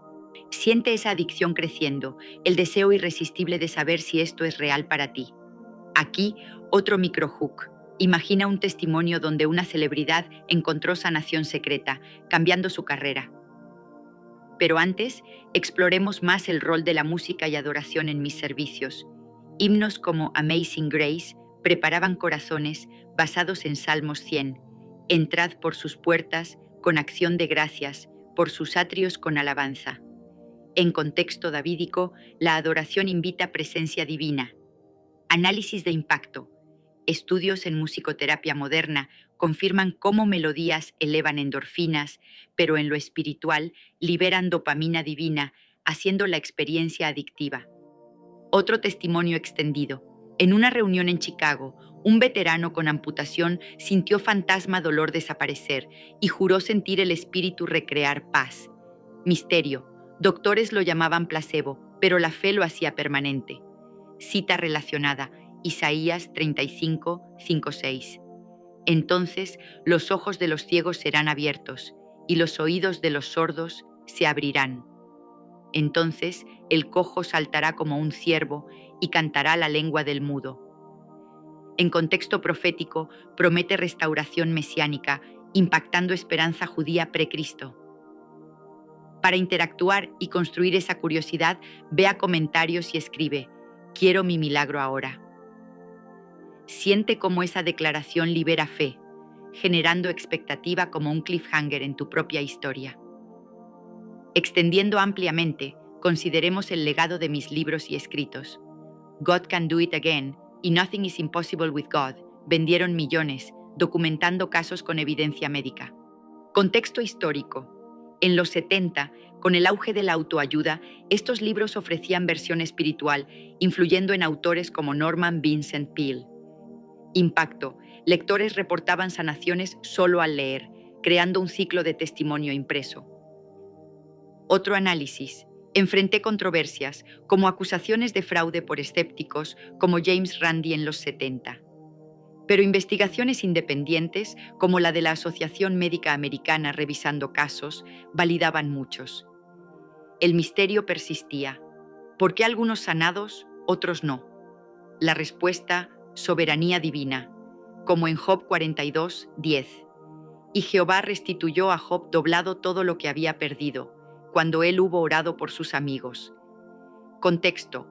Siente esa adicción creciendo, el deseo irresistible de saber si esto es real para ti. Aquí, otro microhook. Imagina un testimonio donde una celebridad encontró sanación secreta, cambiando su carrera. Pero antes, exploremos más el rol de la música y adoración en mis servicios. Himnos como Amazing Grace preparaban corazones basados en Salmos 100. Entrad por sus puertas con acción de gracias, por sus atrios con alabanza. En contexto davídico, la adoración invita a presencia divina. Análisis de impacto. Estudios en musicoterapia moderna confirman cómo melodías elevan endorfinas, pero en lo espiritual liberan dopamina divina, haciendo la experiencia adictiva. Otro testimonio extendido. En una reunión en Chicago, un veterano con amputación sintió fantasma dolor desaparecer y juró sentir el espíritu recrear paz. Misterio. Doctores lo llamaban placebo, pero la fe lo hacía permanente. Cita relacionada. Isaías 35, 5-6. Entonces los ojos de los ciegos serán abiertos y los oídos de los sordos se abrirán. Entonces el cojo saltará como un ciervo y cantará la lengua del mudo. En contexto profético, promete restauración mesiánica, impactando esperanza judía precristo. Para interactuar y construir esa curiosidad, vea comentarios y escribe: quiero mi milagro ahora. Siente cómo esa declaración libera fe, generando expectativa como un cliffhanger en tu propia historia. Extendiendo ampliamente, consideremos el legado de mis libros y escritos. God Can Do It Again y Nothing is Impossible with God vendieron millones, documentando casos con evidencia médica. Contexto histórico. En los 70, con el auge de la autoayuda, estos libros ofrecían versión espiritual, influyendo en autores como Norman Vincent Peale. Impacto. Lectores reportaban sanaciones solo al leer, creando un ciclo de testimonio impreso. Otro análisis. Enfrenté controversias, como acusaciones de fraude por escépticos, como James Randi en los 70. Pero investigaciones independientes, como la de la Asociación Médica Americana revisando casos, validaban muchos. El misterio persistía. ¿Por qué algunos sanados, otros no? La respuesta: soberanía divina, como en Job 42, 10. Y Jehová restituyó a Job doblado todo lo que había perdido, cuando él hubo orado por sus amigos. Contexto.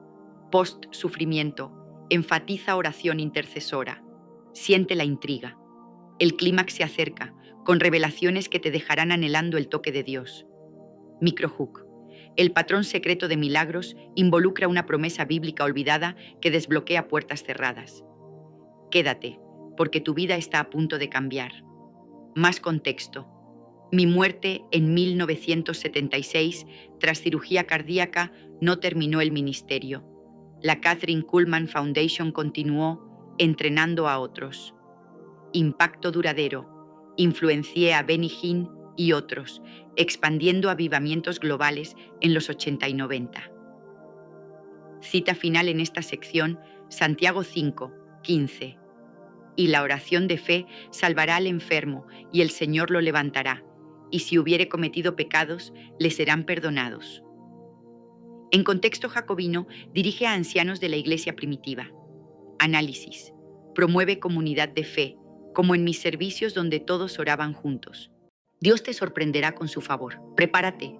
Post-sufrimiento. Enfatiza oración intercesora. Siente la intriga. El clímax se acerca, con revelaciones que te dejarán anhelando el toque de Dios. Microhook. El patrón secreto de milagros involucra una promesa bíblica olvidada que desbloquea puertas cerradas. Quédate, porque tu vida está a punto de cambiar. Más contexto. Mi muerte en 1976, tras cirugía cardíaca, no terminó el ministerio. La Kathryn Kuhlman Foundation continuó entrenando a otros. Impacto duradero. Influencié a Benny Hinn y otros, expandiendo avivamientos globales en los 80 y 90. Cita final en esta sección, Santiago 5, 15. Y la oración de fe salvará al enfermo, y el Señor lo levantará, y si hubiere cometido pecados, le serán perdonados. En contexto jacobino, dirige a ancianos de la iglesia primitiva. Análisis. Promueve comunidad de fe, como en mis servicios donde todos oraban juntos. Dios te sorprenderá con su favor. Prepárate.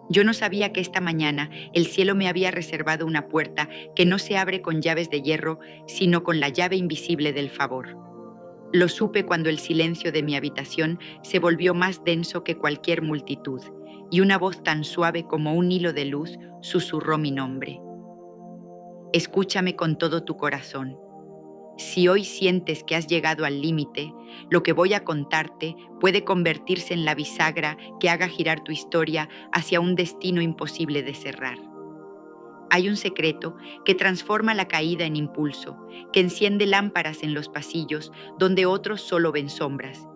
Yo no sabía que esta mañana el cielo me había reservado una puerta que no se abre con llaves de hierro, sino con la llave invisible del favor. Lo supe cuando el silencio de mi habitación se volvió más denso que cualquier multitud, y una voz tan suave como un hilo de luz susurró mi nombre. Escúchame con todo tu corazón. Si hoy sientes que has llegado al límite, lo que voy a contarte puede convertirse en la bisagra que haga girar tu historia hacia un destino imposible de cerrar. Hay un secreto que transforma la caída en impulso, que enciende lámparas en los pasillos donde otros solo ven sombras.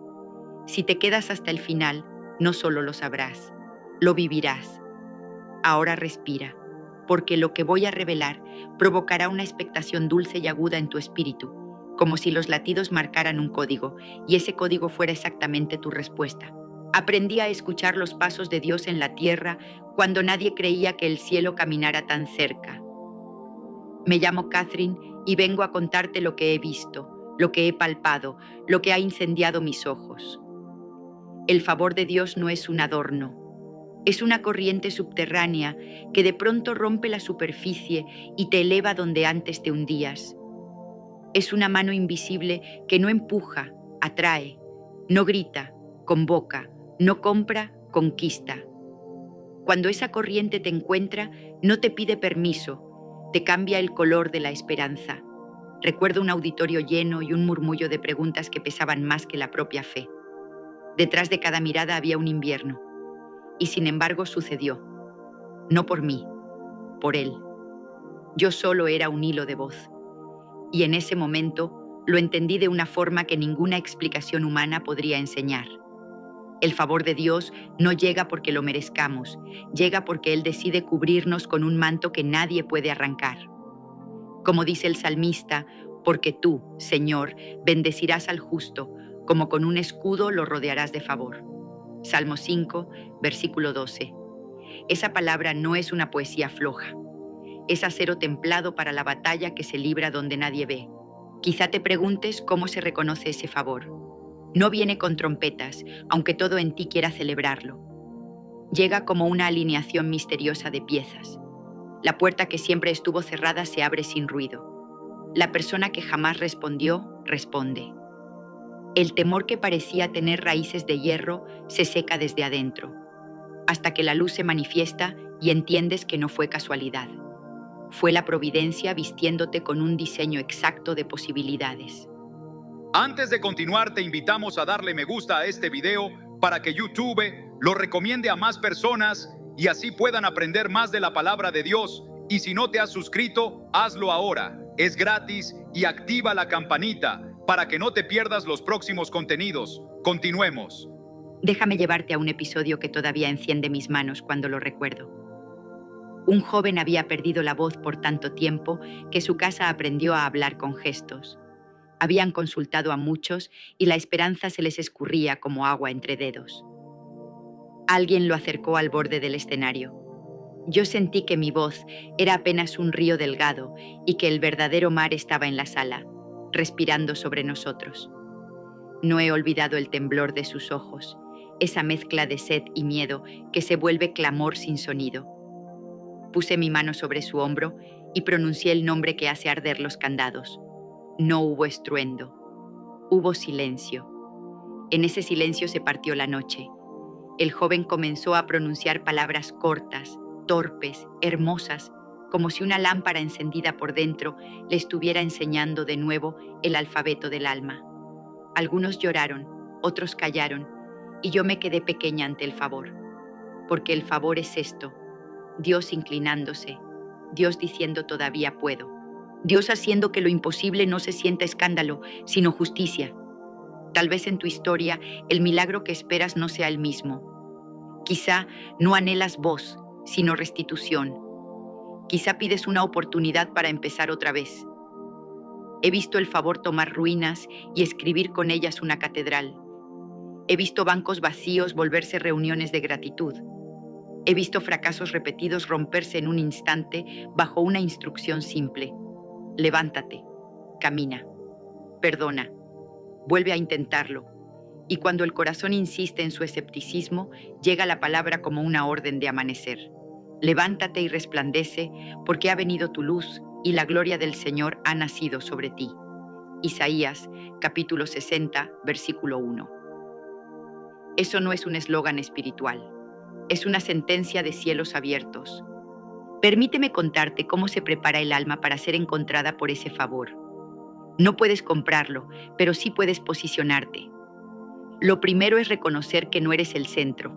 Si te quedas hasta el final, no solo lo sabrás, lo vivirás. Ahora respira, porque lo que voy a revelar provocará una expectación dulce y aguda en tu espíritu, como si los latidos marcaran un código y ese código fuera exactamente tu respuesta. Aprendí a escuchar los pasos de Dios en la tierra cuando nadie creía que el cielo caminara tan cerca. Me llamo Catherine y vengo a contarte lo que he visto, lo que he palpado, lo que ha incendiado mis ojos. El favor de Dios no es un adorno. Es una corriente subterránea que de pronto rompe la superficie y te eleva donde antes te hundías. Es una mano invisible que no empuja, atrae, no grita, convoca, no compra, conquista. Cuando esa corriente te encuentra, no te pide permiso, te cambia el color de la esperanza. Recuerdo un auditorio lleno y un murmullo de preguntas que pesaban más que la propia fe. Detrás de cada mirada había un invierno. Y sin embargo sucedió. No por mí, por él. Yo solo era un hilo de voz. Y en ese momento lo entendí de una forma que ninguna explicación humana podría enseñar. El favor de Dios no llega porque lo merezcamos, llega porque Él decide cubrirnos con un manto que nadie puede arrancar. Como dice el salmista, porque tú, Señor, bendecirás al justo, como con un escudo lo rodearás de favor. Salmo 5, versículo 12. Esa palabra no es una poesía floja. Es acero templado para la batalla que se libra donde nadie ve. Quizá te preguntes cómo se reconoce ese favor. No viene con trompetas, aunque todo en ti quiera celebrarlo. Llega como una alineación misteriosa de piezas. La puerta que siempre estuvo cerrada se abre sin ruido. La persona que jamás respondió, responde. El temor que parecía tener raíces de hierro se seca desde adentro, hasta que la luz se manifiesta y entiendes que no fue casualidad. Fue la providencia vistiéndote con un diseño exacto de posibilidades. Antes de continuar, te invitamos a darle me gusta a este video para que YouTube lo recomiende a más personas y así puedan aprender más de la palabra de Dios. Y si no te has suscrito, hazlo ahora. Es gratis y activa la campanita para que no te pierdas los próximos contenidos. Continuemos. Déjame llevarte a un episodio que todavía enciende mis manos cuando lo recuerdo. Un joven había perdido la voz por tanto tiempo que su casa aprendió a hablar con gestos. Habían consultado a muchos y la esperanza se les escurría como agua entre dedos. Alguien lo acercó al borde del escenario. Yo sentí que mi voz era apenas un río delgado y que el verdadero mar estaba en la sala, respirando sobre nosotros. No he olvidado el temblor de sus ojos, esa mezcla de sed y miedo que se vuelve clamor sin sonido. Puse mi mano sobre su hombro y pronuncié el nombre que hace arder los candados. No hubo estruendo, hubo silencio. En ese silencio se partió la noche. El joven comenzó a pronunciar palabras cortas, torpes, hermosas, como si una lámpara encendida por dentro le estuviera enseñando de nuevo el alfabeto del alma. Algunos lloraron, otros callaron, y yo me quedé pequeña ante el favor. Porque el favor es esto: Dios inclinándose, Dios diciendo todavía puedo. Dios haciendo que lo imposible no se sienta escándalo, sino justicia. Tal vez en tu historia el milagro que esperas no sea el mismo. Quizá no anhelas voz, sino restitución. Quizá pides una oportunidad para empezar otra vez. He visto el favor tomar ruinas y escribir con ellas una catedral. He visto bancos vacíos volverse reuniones de gratitud. He visto fracasos repetidos romperse en un instante bajo una instrucción simple. Levántate, camina, perdona, vuelve a intentarlo. Y cuando el corazón insiste en su escepticismo, llega la palabra como una orden de amanecer. Levántate y resplandece, porque ha venido tu luz y la gloria del Señor ha nacido sobre ti. Isaías, capítulo 60, versículo 1. Eso no es un eslogan espiritual, es una sentencia de cielos abiertos. Permíteme contarte cómo se prepara el alma para ser encontrada por ese favor. No puedes comprarlo, pero sí puedes posicionarte. Lo primero es reconocer que no eres el centro.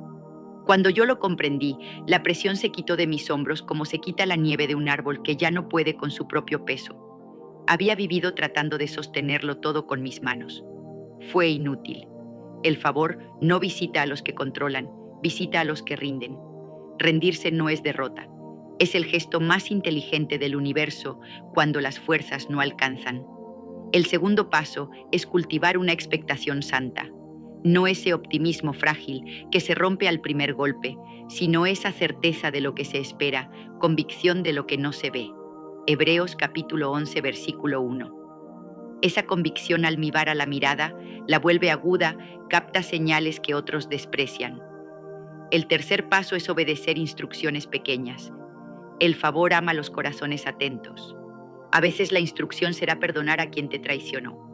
Cuando yo lo comprendí, la presión se quitó de mis hombros como se quita la nieve de un árbol que ya no puede con su propio peso. Había vivido tratando de sostenerlo todo con mis manos. Fue inútil. El favor no visita a los que controlan, visita a los que rinden. Rendirse no es derrota. Es el gesto más inteligente del universo cuando las fuerzas no alcanzan. El segundo paso es cultivar una expectación santa. No ese optimismo frágil que se rompe al primer golpe, sino esa certeza de lo que se espera, convicción de lo que no se ve. Hebreos capítulo 11, versículo 1. Esa convicción almibara la mirada, la vuelve aguda, capta señales que otros desprecian. El tercer paso es obedecer instrucciones pequeñas. El favor ama los corazones atentos. A veces la instrucción será perdonar a quien te traicionó.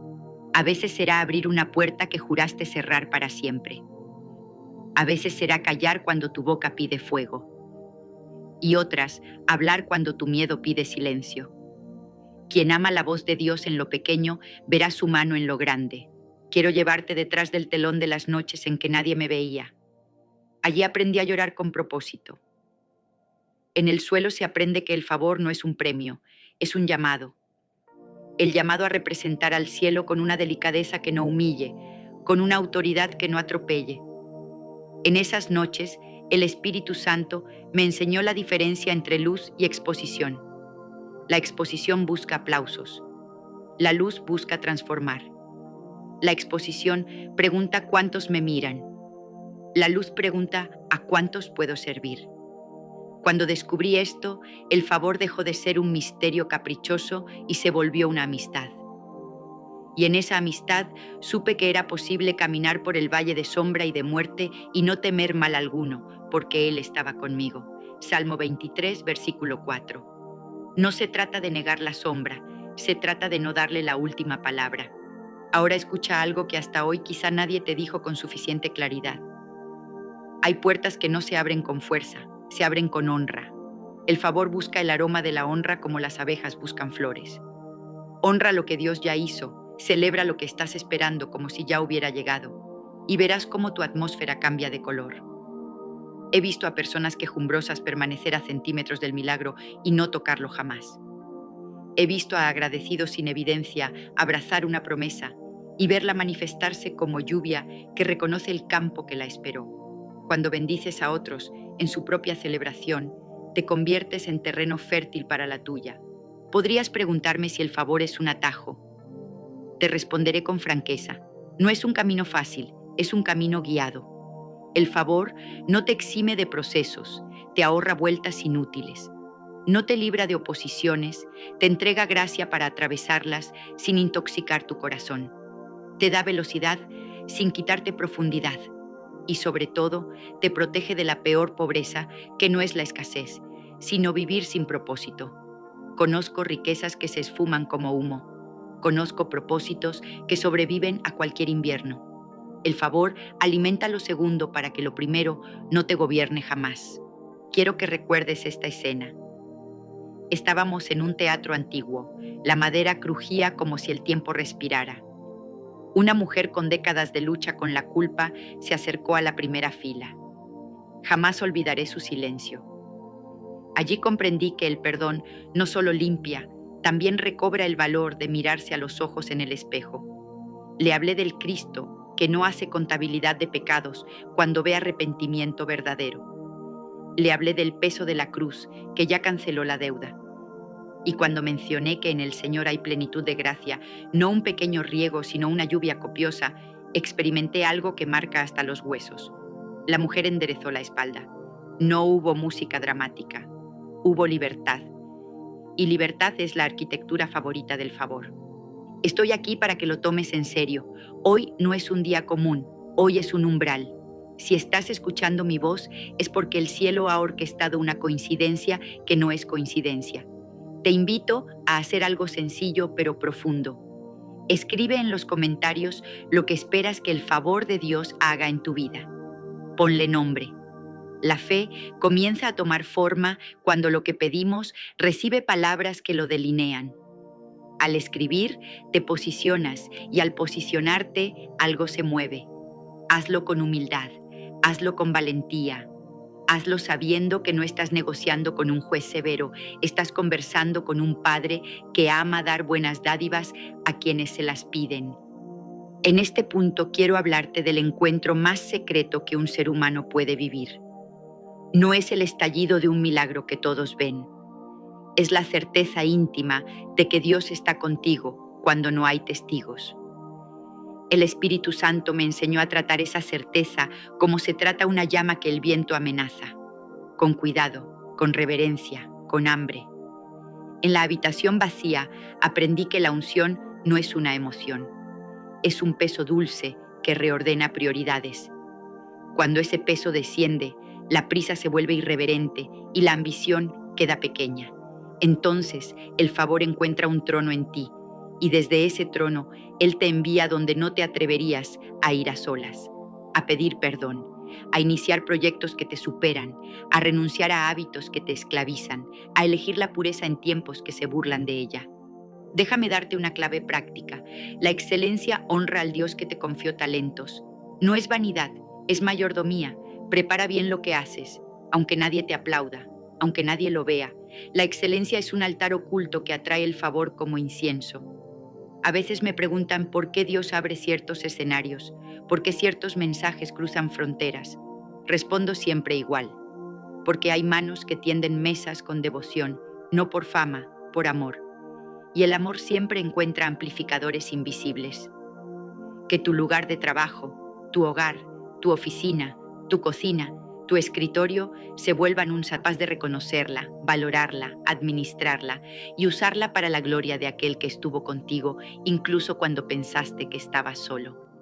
A veces será abrir una puerta que juraste cerrar para siempre. A veces será callar cuando tu boca pide fuego. Y otras, hablar cuando tu miedo pide silencio. Quien ama la voz de Dios en lo pequeño, verá su mano en lo grande. Quiero llevarte detrás del telón de las noches en que nadie me veía. Allí aprendí a llorar con propósito. En el suelo se aprende que el favor no es un premio, es un llamado. El llamado a representar al cielo con una delicadeza que no humille, con una autoridad que no atropelle. En esas noches, el Espíritu Santo me enseñó la diferencia entre luz y exposición. La exposición busca aplausos. La luz busca transformar. La exposición pregunta cuántos me miran. La luz pregunta a cuántos puedo servir. Cuando descubrí esto, el favor dejó de ser un misterio caprichoso y se volvió una amistad. Y en esa amistad supe que era posible caminar por el valle de sombra y de muerte y no temer mal alguno, porque Él estaba conmigo. Salmo 23, versículo 4. No se trata de negar la sombra, se trata de no darle la última palabra. Ahora escucha algo que hasta hoy quizá nadie te dijo con suficiente claridad. Hay puertas que no se abren con fuerza, se abren con honra. El favor busca el aroma de la honra como las abejas buscan flores. Honra lo que Dios ya hizo, celebra lo que estás esperando como si ya hubiera llegado, y verás cómo tu atmósfera cambia de color. He visto a personas quejumbrosas permanecer a centímetros del milagro y no tocarlo jamás. He visto a agradecidos sin evidencia abrazar una promesa y verla manifestarse como lluvia que reconoce el campo que la esperó. Cuando bendices a otros en su propia celebración, te conviertes en terreno fértil para la tuya. Podrías preguntarme si el favor es un atajo. Te responderé con franqueza. No es un camino fácil, es un camino guiado. El favor no te exime de procesos, te ahorra vueltas inútiles. No te libra de oposiciones, te entrega gracia para atravesarlas sin intoxicar tu corazón. Te da velocidad sin quitarte profundidad. Y sobre todo, te protege de la peor pobreza, que no es la escasez, sino vivir sin propósito. Conozco riquezas que se esfuman como humo. Conozco propósitos que sobreviven a cualquier invierno. El favor alimenta lo segundo para que lo primero no te gobierne jamás. Quiero que recuerdes esta escena. Estábamos en un teatro antiguo. La madera crujía como si el tiempo respirara. Una mujer con décadas de lucha con la culpa se acercó a la primera fila. Jamás olvidaré su silencio. Allí comprendí que el perdón no solo limpia, también recobra el valor de mirarse a los ojos en el espejo. Le hablé del Cristo, que no hace contabilidad de pecados cuando ve arrepentimiento verdadero. Le hablé del peso de la cruz, que ya canceló la deuda. Y cuando mencioné que en el Señor hay plenitud de gracia, no un pequeño riego, sino una lluvia copiosa, experimenté algo que marca hasta los huesos. La mujer enderezó la espalda. No hubo música dramática. Hubo libertad. Y libertad es la arquitectura favorita del favor. Estoy aquí para que lo tomes en serio. Hoy no es un día común, hoy es un umbral. Si estás escuchando mi voz, es porque el cielo ha orquestado una coincidencia que no es coincidencia. Te invito a hacer algo sencillo pero profundo. Escribe en los comentarios lo que esperas que el favor de Dios haga en tu vida. Ponle nombre. La fe comienza a tomar forma cuando lo que pedimos recibe palabras que lo delinean. Al escribir, te posicionas y al posicionarte, algo se mueve. Hazlo con humildad, hazlo con valentía. Hazlo sabiendo que no estás negociando con un juez severo, estás conversando con un Padre que ama dar buenas dádivas a quienes se las piden. En este punto quiero hablarte del encuentro más secreto que un ser humano puede vivir. No es el estallido de un milagro que todos ven. Es la certeza íntima de que Dios está contigo cuando no hay testigos. El Espíritu Santo me enseñó a tratar esa certeza como se trata una llama que el viento amenaza, con cuidado, con reverencia, con hambre. En la habitación vacía aprendí que la unción no es una emoción, es un peso dulce que reordena prioridades. Cuando ese peso desciende, la prisa se vuelve irreverente y la ambición queda pequeña. Entonces el favor encuentra un trono en ti y desde ese trono Él te envía donde no te atreverías a ir a solas, a pedir perdón, a iniciar proyectos que te superan, a renunciar a hábitos que te esclavizan, a elegir la pureza en tiempos que se burlan de ella. Déjame darte una clave práctica. La excelencia honra al Dios que te confió talentos. No es vanidad, es mayordomía. Prepara bien lo que haces, aunque nadie te aplauda, aunque nadie lo vea. La excelencia es un altar oculto que atrae el favor como incienso. A veces me preguntan por qué Dios abre ciertos escenarios, por qué ciertos mensajes cruzan fronteras. Respondo siempre igual, porque hay manos que tienden mesas con devoción, no por fama, por amor. Y el amor siempre encuentra amplificadores invisibles. Que tu lugar de trabajo, tu hogar, tu oficina, tu cocina, tu escritorio se vuelvan un capaz de reconocerla, valorarla, administrarla y usarla para la gloria de aquel que estuvo contigo, incluso cuando pensaste que estabas solo.